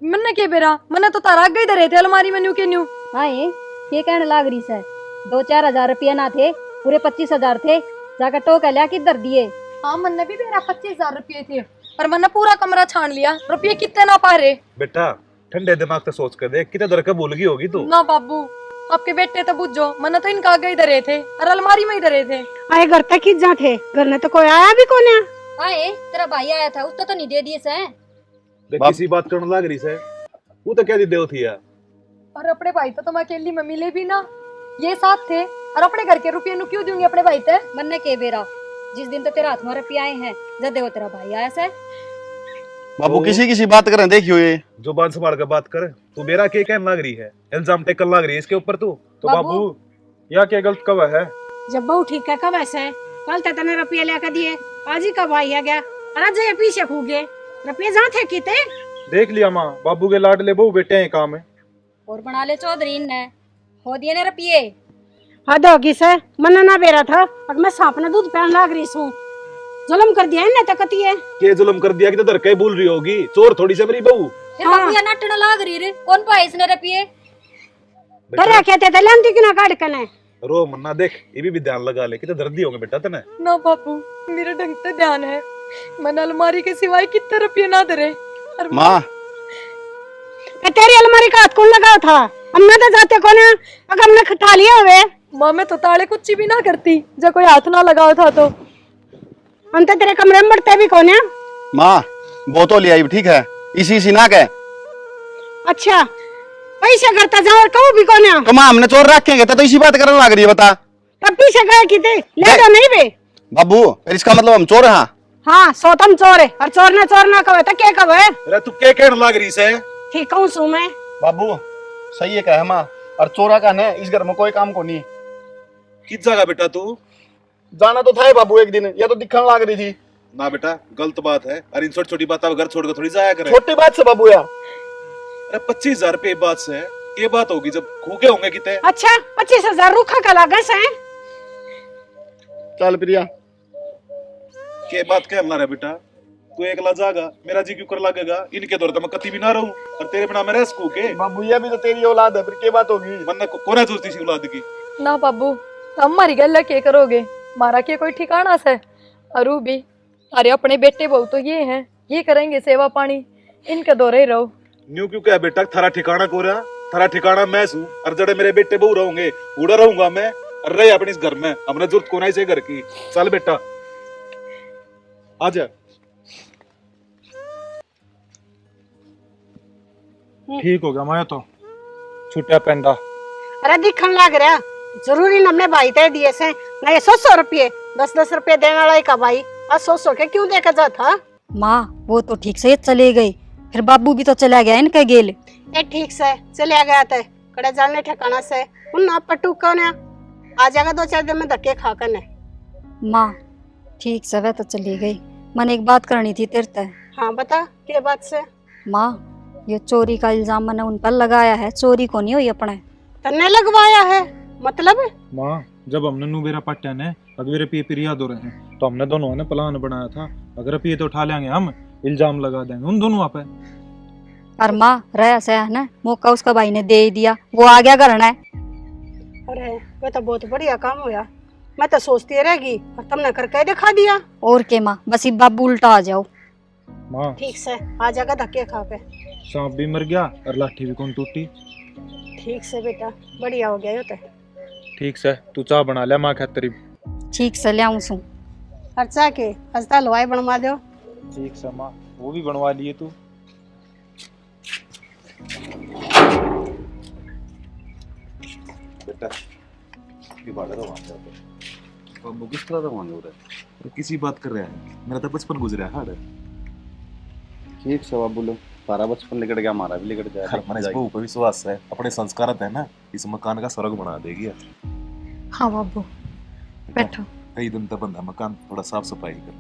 मन्ने के बेरा मन्ने तो तारा गई दे रहे थे अलमारी में न्यू के न्यू। हाँ ये कहने लाग रही है 2-4 हजार रुपया ना थे, पूरे 25,000 थे, जाकर टोका लिया किधर दिए। हाँ मन्ने भी मेरा 25,000 रुपये थे, पर मैंने पूरा कमरा छान लिया, रुपये कितने ना पा रहे। बेटा ठंडे दिमाग से सोच कर देख, कितने दर का भूल गई होगी तू। ना बाबू आपके बेटे तो बुझो, मैंने तो इनका आगे ही धरे थे और अलमारी में ही धरे थे। आए घर तक किस जा थे, घर में तो कोई आया भी कौन है। हाँ तेरा भाई आया था, उसको तो नहीं दे दिए से। देख किसी बात करने लग रही से, वो तो क्या दी देव थी यार। और अपने भाई तो तुम अकेली में मिले भी ना, ये साथ थे, और अपने घर के रुपये नु क्यों दूंगी अपने भाई ते। बनने के बेरा जिस दिन तो तेरा हाथ में रुपये आए हैं, जब देखो तेरा भाई आया से। बाबू किसी किसी बात करें, देखियो ये जुबान संभाल कर बात कर। तू मेरा क्या कहने लग रही है, इल्जाम टेकन लग रही है इसके ऊपर तू। तो बाबू या क्या गलत कब है? जब बहू ठीक है कब ऐसे कल तक तने रुपये लेकर दिए, आज ही कब आई है गया, और आज ये पीछे खू गए रुपये जहाँ थे किते। देख लिया माँ, बाबू के लाडले बहू बेटे हैं काम है। और बना ले चौधरी ने हो दिए ने रुपये। हद होगी से मन ना बेरा था, अब मैं सांप ने दूध पहन लाग रही हूँ, जुल्म कर दिया इन्हें तकती है। के जुल्म कर दिया कि तो दर के बोल रही होगी, चोर थोड़ी सी मेरी बहू। फिर बाबू या नाटना लाग रही रे, कौन पाए इसने रुपये। डरा कहते थे लंती कि ना काट कने। रो मन्ना देख, ये भी ध्यान लगा ले, कितने दर्दी होंगे बेटा तने। ना बाबू मेरे ढंग से ध्यान है, मैंने अलमारी के सिवाय कितने रुपये ना धरे। माँ तेरी अलमारी का हाथ कौन लगाया था, हमने तो जाते कौन है, अगर हमने खटा लिया हुए। माँ मैं तो ताले कुछ भी ना करती जब कोई हाथ ना लगाओ था तो। हम तो तेरे कमरे में बढ़ते भी कौन है। माँ वो तो ले आई ठीक है, इसी ना कह। अच्छा पैसे करता जाओ और कहूँ भी कौन है। तो माँ हमने चोर रखेंगे तो इसी बात करने लग रही है, बता। तब पीछे गए किते ले दो नहीं बे। बाबू फिर इसका मतलब हम चोर हैं। हाँ सोतम चोर है, और चोर ना कहे तो क्या कहे। अरे तू क्या कहने लग रही से। ठीक कहूँ सू मैं। बाबू सही है कह माँ, और चोरा का ने इस घर में कोई काम को नहीं। किस जगह बेटा तू। जाना तो था ही बाबू एक दिन, या तो दिखने लग रही थी। ना बेटा गलत बात है, अरे इन छोटी छोटी बात घर छोड़ कर थोड़ी जाया करे। छोटी बात से बाबू यार। अरे 25,000 रुपये बात से ये बात होगी जब खूके होंगे कितने। अच्छा 25,000 रूखा का लागस है। चल प्रिया के बात कहने लग रहा बेटा, तू एकला जागा, मेरा जी क्यों कर लगेगा। इनके दौर तो मैं कति भी ना रहूं, और तेरे बिना मैं रह सकूं के। बाबू ये भी तो तेरी औलाद है, फिर क्या बात होगी। मन कोना सोचती सी औलाद की। ना बाबू हमारी गल के करोगे, मारा के कोई ठिकाना से। अरू भी अरे अपने बेटे बहु तो ये हैं, ये करेंगे सेवा पानी, इनके दौरे ही रहो। न्यू क्यों क्या बेटा, थारा ठिकाना को रहा, थारा ठिकाना मैं हूँ, और जड़े मेरे बेटे बहु रहोगे उड़ा रहूंगा मैं, और रहे अपने इस घर में। हमने जरूरत कोना ही से घर की। चल बेटा आजा। ठीक हो गया मैं तो छुट्टिया पेंडा। अरे दिखन लग रहा जरूरी न हमने भाई दे दिए से ना, ये 100 रुपये 10-10 रुपये देने वाला का भाई आज 100 के क्यों देकर जा था। माँ वो तो ठीक से चले गई, फिर बाबू भी तो चला गया इनके गेल। ये ठीक से चले गया था कड़े जाने ठिकाना से, उन ना पट्टू कौन है आ जाएगा 2-4 दिन में धक्के खा कर ने। माँ ठीक से वह तो चली गई, मैंने एक बात करनी थी तेरे से। हाँ बता क्या बात से। माँ ये चोरी का इल्जाम मैंने उन पर लगाया है, चोरी को नहीं हुई अपने। तन्ने लगवाया है मतलब। माँ जब हमने नुबेरा पाटिया ने अगवेरे पे पिरिया दो रहे हैं, तो हमने दोनों ने प्लान बनाया था, अगर ये तो उठा लेंगे हम इल्जाम लगा देंगे उन दोनों पे। और माँ रहा से है ना, मौका उसका भाई ने दे ही दिया, वो आ गया घर है। अरे वह तो बहुत बढ़िया काम हुआ, मैं तो सोचती रहेगी और तुमने करके दिखा दिया। और के माँ बस ये बाबू उल्टा आ जाओ। माँ ठीक से आ जाएगा धक्के खा के। सांप भी मर गया और लाठी भी कौन टूटी। ठीक से बेटा बढ़िया हो गया यो तो। ठीक से तू चाह बना ले माँ खातरी। ठीक से ले आऊँ सू। खर्चा के हंसता हलवाई बनवा दो। ठीक से माँ वो भी बनवा लिए तू। बेटा ये बाड़े तो वहां जाते बाबू किस तरह तो वहां हो रहा है किसी बात कर रहा है, मेरा तो बचपन गुजरा है हार। ठीक से बाबू लो तारा बचपन लेकर गया हमारा भी लेकर जाए हमारे इस बहू पर विश्वास है, अपने संस्कार है ना, इस मकान का स्वर्ग बना देगी। हाँ बाबू, बैठो। कई दिन तक बंदा मकान थोड़ा साफ सफाई कर।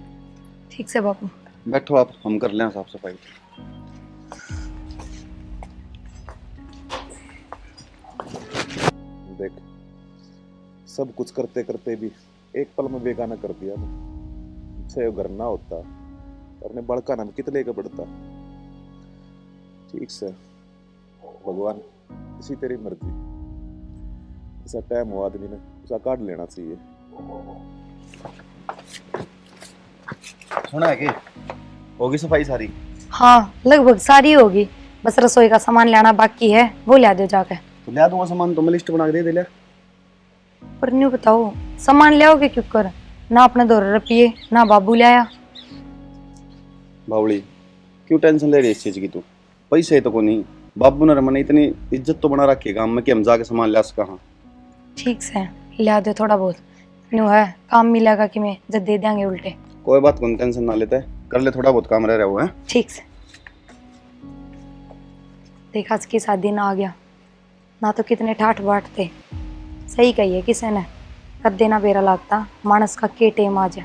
ठीक से बाबू। बैठो आप, हम कर लें साफ सफाई। देख, सब कुछ करते करते भी एक पल में बेगाना कर दिया ना। अच्छा ये घर ना होता, अपने बड़का नाम कितने का बढ़ता। ठीक से भगवान, इसी तेरी मर्जी, ऐसा टाइम हो आदमी ने उसा काट लेना चाहिए। सुना है कि होगी सफाई सारी? हाँ लगभग सारी होगी, बस रसोई का सामान लाना बाकी है, वो ला दो जाके। तो लिया दूंगा सामान, तो मैं लिस्ट बना के दे लिया। पर न्यू बताओ, सामान ले आओगे क्यों कर? ना अपने 2 रुपये ना बाबू लाया। बावड़ी क्यों टेंशन ले रही है इस चीज की तू? पैसे तो को नहीं, बाबू ने मैंने इतनी इज्जत तो बना रखी है गांव में कि हम जाके सामान ला सका। ठीक से ला दो थोड़ा बहुत, न्यू है काम मिलेगा कि मैं जब दे देंगे उल्टे। कोई बात कौन टेंशन ना लेते, कर ले, थोड़ा बहुत काम रह रहा हुआ है। ठीक से। देखा इसकी शादी ना आ गया ना, तो कितने ठाठ बाट थे। सही कही है किसी ने, कर देना बेरा लगता मानस का के टेम आ जा।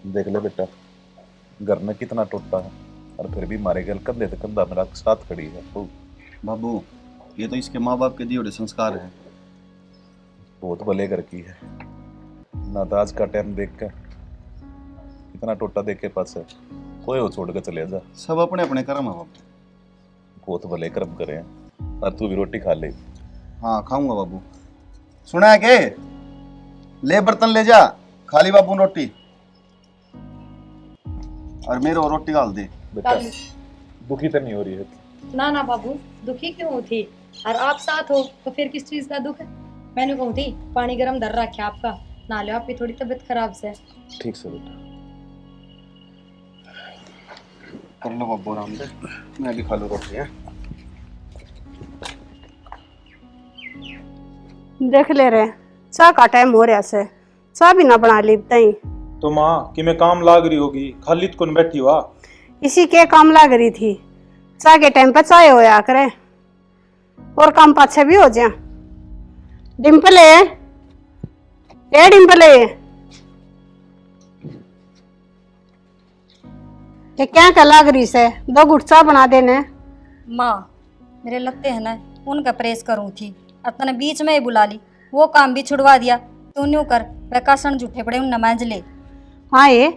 देख ले बेटा, घर में कितना टूटा है और फिर भी मारे गए कंधे से कंधा मेरा साथ खड़ी है। बाबू ये तो इसके माँ बाप के दिए हुए संस्कार हैं। बहुत भले घर की है ना, तो आज का टाइम देख कर इतना टोटा देख के पास है, कोई हो छोड़ कर चले जा। सब अपने अपने कर्म है बाबू। बहुत भले कर्म करे हैं। और तू भी रोटी खा ले। हाँ खाऊंगा बाबू। सुना है के? ले बर्तन ले जा, खाली बाबू रोटी, और मेरे और रोटी डाल दे। बेटा दुखी तो नहीं हो रही है? ना ना बाबू, दुखी क्यों थी? और आप साथ हो तो फिर किस चीज का दुख है? मैंने कहूँ थी पानी गर्म धर रखा आपका, ना लो, आपकी थोड़ी तबीयत खराब से। ठीक से बेटा, कर लो बाबू आराम से, मैं भी खा लूँ रोटी है। देख ले रहे चाह का टाइम हो रहा से, चाह भी ना बना ली तई। तो माँ कि मैं काम लाग रही होगी, खाली तो कौन बैठी हुआ? इसी के काम लग रही थी, चाह के टाइम पे चाय होया करे और काम पाछे भी हो जा। डिम्पल है, ए डिम्पल है, ये क्या कर लग रही से? 2 घुट चाह बना देने। माँ मेरे लगते हैं ना, उनका प्रेस करूँ थी, अपने बीच में ही बुला ली, वो काम भी छुड़वा दिया। तू न्यू कर, वह कासन झूठे पड़े उन नमाज ले। हाँ ये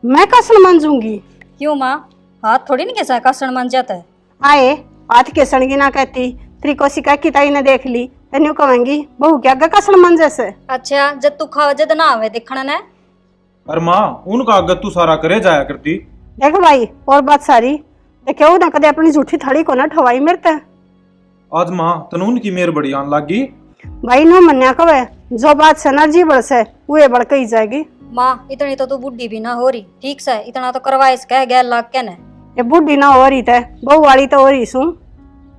मैं कासन मंजूंगी? क्यों माँ, हाथ थोड़ी नहीं कैसा कासन मान जाता है। आए हाथ के सड़गी ना कहती, त्रिकोशी का किताई ने देख ली तेन्यू कहेंगी बहू क्या गा कासन मन जैसे। अच्छा जब तू खावा जद ना आवे देखना ना। अरे माँ उनका आगत तू सारा करे जाया करती। देख भाई और बात सारी देखो ना, कदे अपनी झूठी थड़ी को ना ठवाई मेरते। आज माँ तनून की मेर बड़ी आन लागी। भाई नो मन्या कवे जो बात से ना जी बढ़ से वो बढ़ के ही जाएगी। माँ इतनी तो तू बुढ़ी भी ना हो रही, ठीक से इतना तो करवा इसका 11 लाख क्या ना। ये बुढ़ी ना हो रही थे, बहू वाली तो हो रही सू।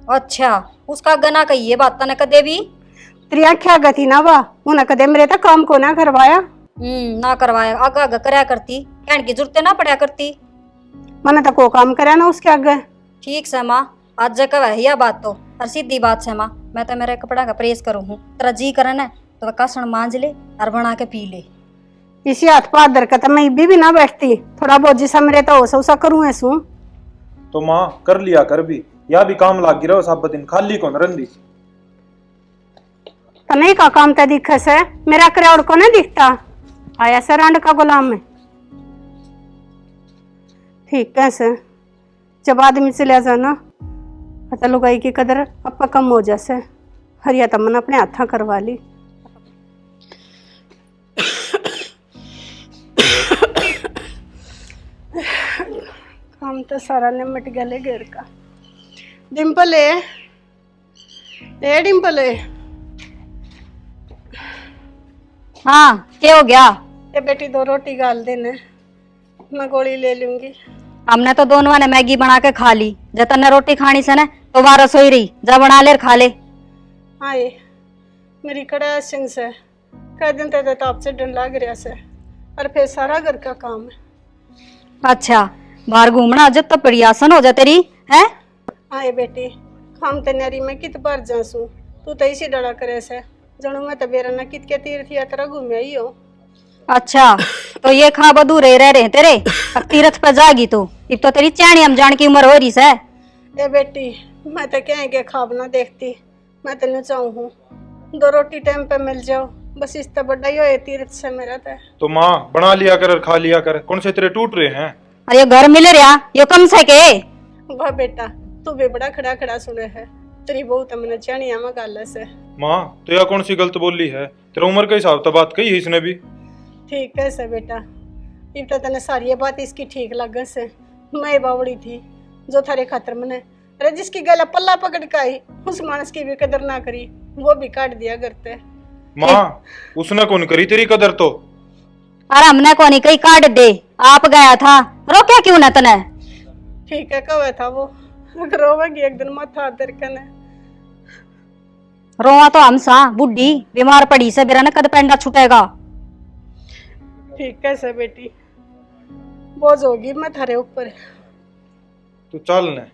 अच्छा उसका गना कही है बात ने कदे भी तेरी आख्या गति ना बा, उन्हें कदे मेरे तक काम को ना करवाया। ना करवाया, आगा आगा करया करती, कहने की जरूरत ना पड़ा करती। मैंने तो को काम करे ना उसके आगे। ठीक से माँ, आज जगह है यह बात तो और सीधी बात से माँ, मैं तो मेरे कपड़ा का प्रेस करूँ हूँ, तेरा जी करे ना तो कासन मांज ले और बना के पी ले। इसी हाथ पात दर तो मैं भी ना बैठती, थोड़ा बहुत जिसा मेरे तो उसा करूँ ऐसू। तो माँ कर लिया कर भी, या भी काम लागी रहो सब दिन, खाली कौन रंदी। तो नहीं का काम तो दिखे से, मेरा क्राउड को नहीं दिखता, आया से रांड का गुलाम में। ठीक कैसे जब आदमी चले जाना पता लुगाई की कदर अब कम हो जैसे, हरिया तमन अपने हाथा करवा ली। काम तो सारा निमट गया घर का। डिम्पल है, ए डिम्पल है। हाँ क्या हो गया? ए बेटी 2 रोटी गाल देने। मैं गोली ले लूंगी। हमने तो दोनों ने मैगी बना के खा ली। जब तन्ने रोटी खानी से ना तो वहाँ रसोई रही, जा बना ले और खा ले। आए मेरी कड़ा सिंह से कह दिन ते ताप से डर लग रहा से और फिर सारा घर का काम है। अच्छा बाहर घूमना जब तो बड़ी आसन हो जा तेरी है। आए बेटी हम ते नारी में कित बार जासू, तू तो इसी डरा करे से जनू मैं तो बेरा ना कित के तीर्थ यात्रा घूमे ही हो। अच्छा तो ये खा बदू रह रहे तेरे, अब तीर्थ पे जागी तो अब तो तेरी चैनी हम जान की उम्र हो रही है। ए बेटी मैं तो कह के खाब ना देखती, मैं तेन चाहूँ हूँ 2 रोटी टाइम पे मिल जाओ, बस इस तो बड़ा ही हो तीर्थ से मेरा तो माँ बना लिया कर और खा लिया कर, कौन से तेरे टूट रहे हैं। अरे घर मिल रहा यो कम से के। वाह बेटा तू भी बड़ा खड़ा खड़ा सुने है, तेरी बहू तो मैंने चैनिया में गाल से। माँ तो यह कौन सी गलत बोली है, तेरा उम्र के हिसाब तो बात कही है इसने भी। ठीक है से बेटा, इब तो तने सारी बात इसकी ठीक लग से। मैं बावड़ी थी जो थारे खातर मैंने, अरे जिसकी गला पल्ला पकड़ के आई उस मानस की भी कदर ना करी, वो भी काट दिया करते। माँ उसने कौन करी तेरी कदर तो। अरे हमने को नहीं कहीं काट दे, आप गया था रोक्या क्यों न तने। ठीक है कवे था वो, अगर रोवेगी एक दिन माथा दर कने। रोवा तो हम सा बुढ़ी बीमार पड़ी से बेरा न कद पेंडा छुटेगा। ठीक है से बेटी बोझ होगी मैं थारे ऊपर। तू चल न,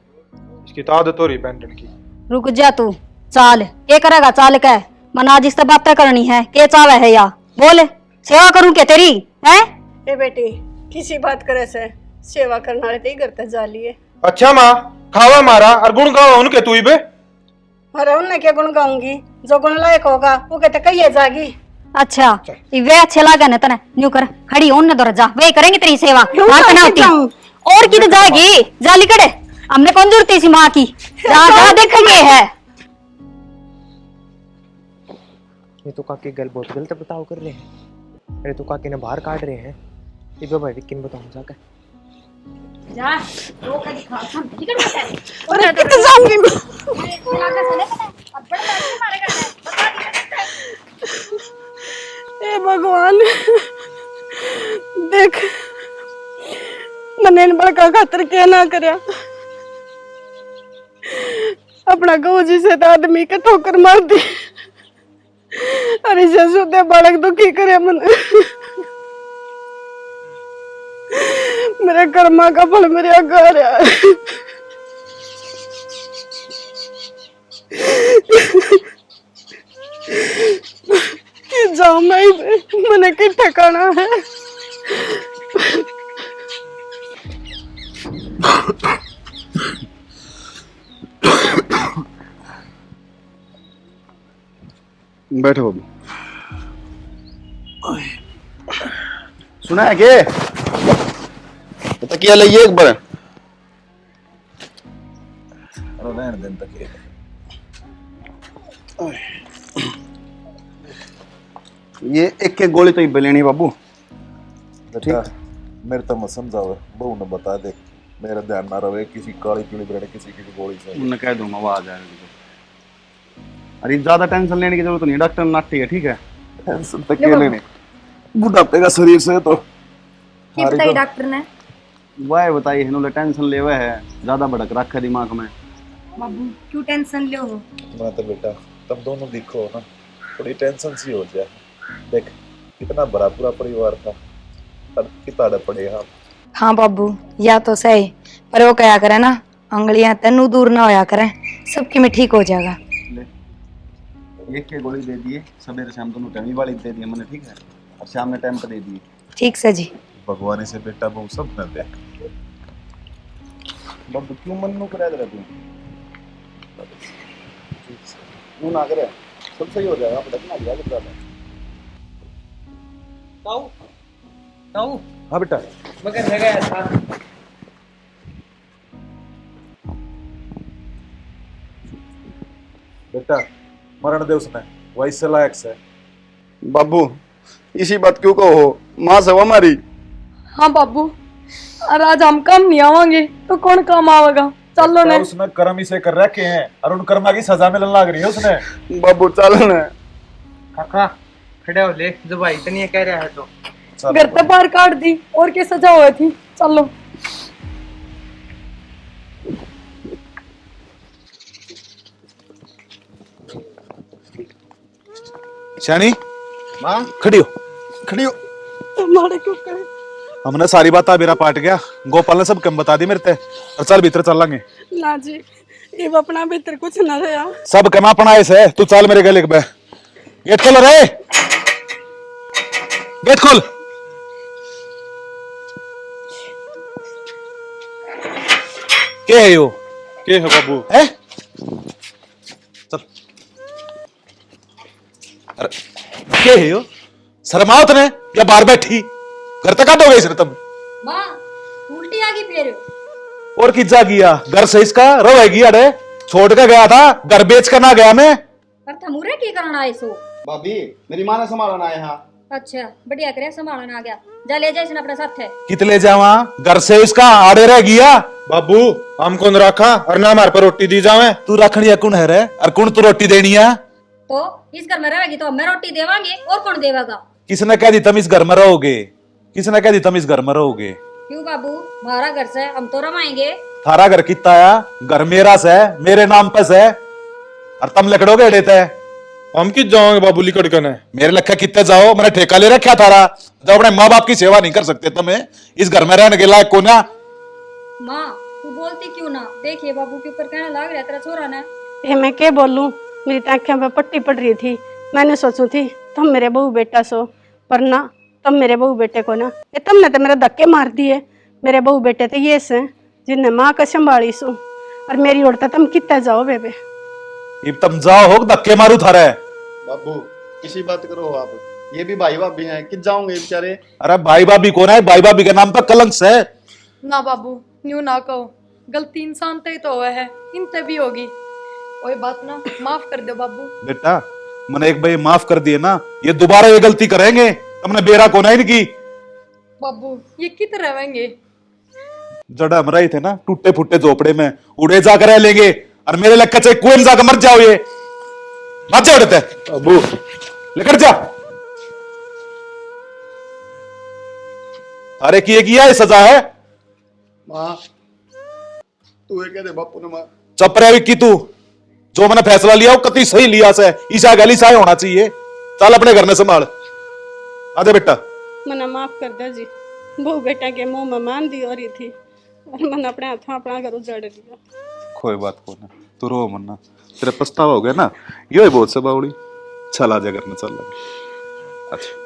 इसकी तो आदत हो रही बैंडन की। रुक जा तू, चाल ये करेगा चाल के मन आज इस बातें करनी है के चावे है या बोल, सेवा करूं क्या तेरी है। ए बेटी किसी बात करे से सेवा करना रहते ही करते जा लिए। अच्छा माँ खावा मारा और गुण गावा उनके तू ही बे। अरे उनने क्या गुण गाऊंगी, जो गुण लायक होगा वो कहते कहिए जागी। अच्छा वे अच्छे लागे न तने न्यू कर खड़ी होने दो जा, वे करेंगे तेरी सेवा। क्यों वहां कैसे होती जाऊं? और की तो जाएगी जाली कड़े, हमने कौन जरूरत थी माँ की। जा जा देखेंगे है। ये तो काके गल बहुत गलत बताओ कर रहे हैं। अरे तो काके ने बाहर काट रहे हैं, ये भाई किन बताऊं जाकर। जा रो के दिखा हम ठीक है। अरे कितने जाऊंगी मैं। ए भगवान देख मैंने इन बड़का खातर क्या ना करया, अपना गौ जी से तो आदमी के ठोकर मार दी। अरे जसुदे बालक दुखी करे मन, मेरे कर्मा का फल मेरे घर है। जाऊं मैं मैंने कि ठिकाना है। बैठो बाबू। सुना है के तकिया लाइए एक बार। रहने दें तकिए। ये एक एक गोली तो ही लेनी बाबू। बेटा मेरे तो मत समझाओ, बहू ने बता दे मेरा ध्यान ना रहे किसी काली पीली ब्रेड किसी की गोली से। मैं कह दूंगा वो आ जाएगा। अरे ज्यादा टेंशन लेने की जरूरत नहीं, डॉक्टर नाटी है ठीक है। टेंशन तकिए लेने बुढ़ापे का शरीर से तो बताइए डॉक्टर ने। वह बताइए इन्होंने टेंशन ले हुआ है, ज्यादा भड़क रखा दिमाग में। बाबू क्यों टेंशन ले हो। मैं तो बेटा तुम दोनों दिखो ना, थोड़ी टेंशन सी हो जाए। देख कितना बड़ा पूरा परिवार था, अब कितना पड़े हम। हाँ बाबू या तो सही, पर वो क्या करे ना अंगलियां तेनू दूर ना होया करें, सबकी में ठीक हो जाएगा। ले एक के गोली दे दिए, सवेरे शाम दोनों टाइम वाली दे दिए मैंने ठीक है, और शाम में टाइम पर दे दिए। ठीक से जी। भगवान से बेटा बहु सब न दे। बाबू क्यों मन नु करा दे तू? तू ना करे सब सही हो जाएगा, पता ना लिया बता दे। ताऊ ताऊ हाँ बेटा मगर है गया था। बेटा मरण दे उसने, वैसे लायक से। बाबू इसी बात क्यों कहो, माँ सब हमारी। हाँ बाबू और आज हम काम नहीं आवांगे तो कौन काम आवेगा। चलो ने उसने कर्म इसे कर रखे हैं और उन कर्मा की सजा मिलने लग रही है उसने। बाबू चल न। काका खड़े हो ले, जो भाई इतनी कह रहा है तो घर से बाहर काट दी और क्या सजा हुआ थी। चलो शानी माँ खड़ी हो, खड़ी हो। हमारे क्यों करे? हमने सारी बात मेरा पाट गया, गोपाल ने सब कम बता दी मेरे ते। और चल भीतर चल लेंगे। ना जी, ये अपना भीतर कुछ ना रहा। सब कमा अपना ऐसे, तू चल मेरे गले पे। गेट खोल रे, गेट खोल। क्या है यो? के है बाबू? है चल। अरे क्या है यो? शर्माओ तने या बाहर बैठी? घर तक आ दोगे इसे तुम? माँ उल्टी आ गई फिर। और किज्जा किया घर से इसका रोएगी। अरे छोड़ के गया था, घर बेच कर ना गया मैं। पर थमूरे की करना है सो? भाभी मेरी माँ ने संभालना है यहाँ। अच्छा बढ़िया करे संभालना आ गया। जा ले जा इसने अपने साथ है। कितले जावा घर से इसका आड़े रह गया। बाबू हम कौन रखा और ना हमारे पर रोटी दी जावे? तू रखनी है कौन है रे? और कौन तू रोटी देनी है? तो इस घर में रहेगी तो हमें रोटी देवांगे और कौन देवागा? किसने कह दी तुम इस घर में रहोगे? किसने कह दी तुम इस घर में रहोगे? क्यों बाबू हमारा घर से हम तो रमाएंगे। थारा घर कितना है? घर मेरा से, मेरे नाम पे से। और तुम लकड़ोगे देते? हम किस जाओगे बाबू लिकड़ कने? मेरे लक्का कितने जाओ, मैंने ठेका ले रखा थारा। जब अपने माँ बाप की सेवा नहीं कर सकते तुम्हें इस घर में रहने के लायक को ना। माँ तू बोलती क्यों ना? देखिए बाबू के ऊपर कहने लग रहा तेरा छोरा ने। ये मैं क्या बोलूं, मेरी तो आँखें पे पट्टी पड़ रही थी। मैंने सोचू थी तुम मेरे बहू बेटा सो, पर ना तुम मेरे बहू बेटे को ना, ये तुमने तो मेरे धक्के मार दिए। मेरे बहू बेटे तो ये से जिन्हें माँ का संभाली सू, और मेरी ओर तुम कितना जाओ बेबे। अब तुम जाओ हो धक्के मारू थारे। बाबू किसी बात करो आप, ये भी भाई भाभी हैं, किस जाओगे बेचारे? अरे भाई भाभी कौन है? भाई भाभी के नाम पर कलंक है। ना बाबू न्यू ना कहो, गलती इंसान ते ही तो हुआ है, इनते भी होगी। कोई बात ना, माफ कर दो बाबू। बेटा मैंने एक भाई माफ कर दिए ना, ये दोबारा ये गलती करेंगे। तुमने बेरा को नहीं की। बाबू ये कित रहेंगे? जड़ा हम रहे थे ना टूटे फूटे झोपड़े में, उड़े जाकर रह लेंगे। और मेरे लक्का चाहे कुएं में जाकर मर जाओ। ये मत जाओ उड़ते अबू, लेकर जा। अरे किया ये सजा है। माँ तू ये कह दे बापू ने। माँ चुप रहे की तू, जो मैंने फैसला लिया वो कति सही लिया से। ईसा गली सा होना चाहिए। चल अपने घर में संभाल। आजा बेटा। मना माफ कर दो जी, बहू बेटा के मुंह में मान दी हो रही थी, और मैंने अपने हाथों अपना घर उजाड़ दिया। कोई बात को ना, तू रो मन्ना, तेरे पछतावा हो गया ना, यो ही बहुत से बावड़ी। चल आजा घर में चल। अच्छा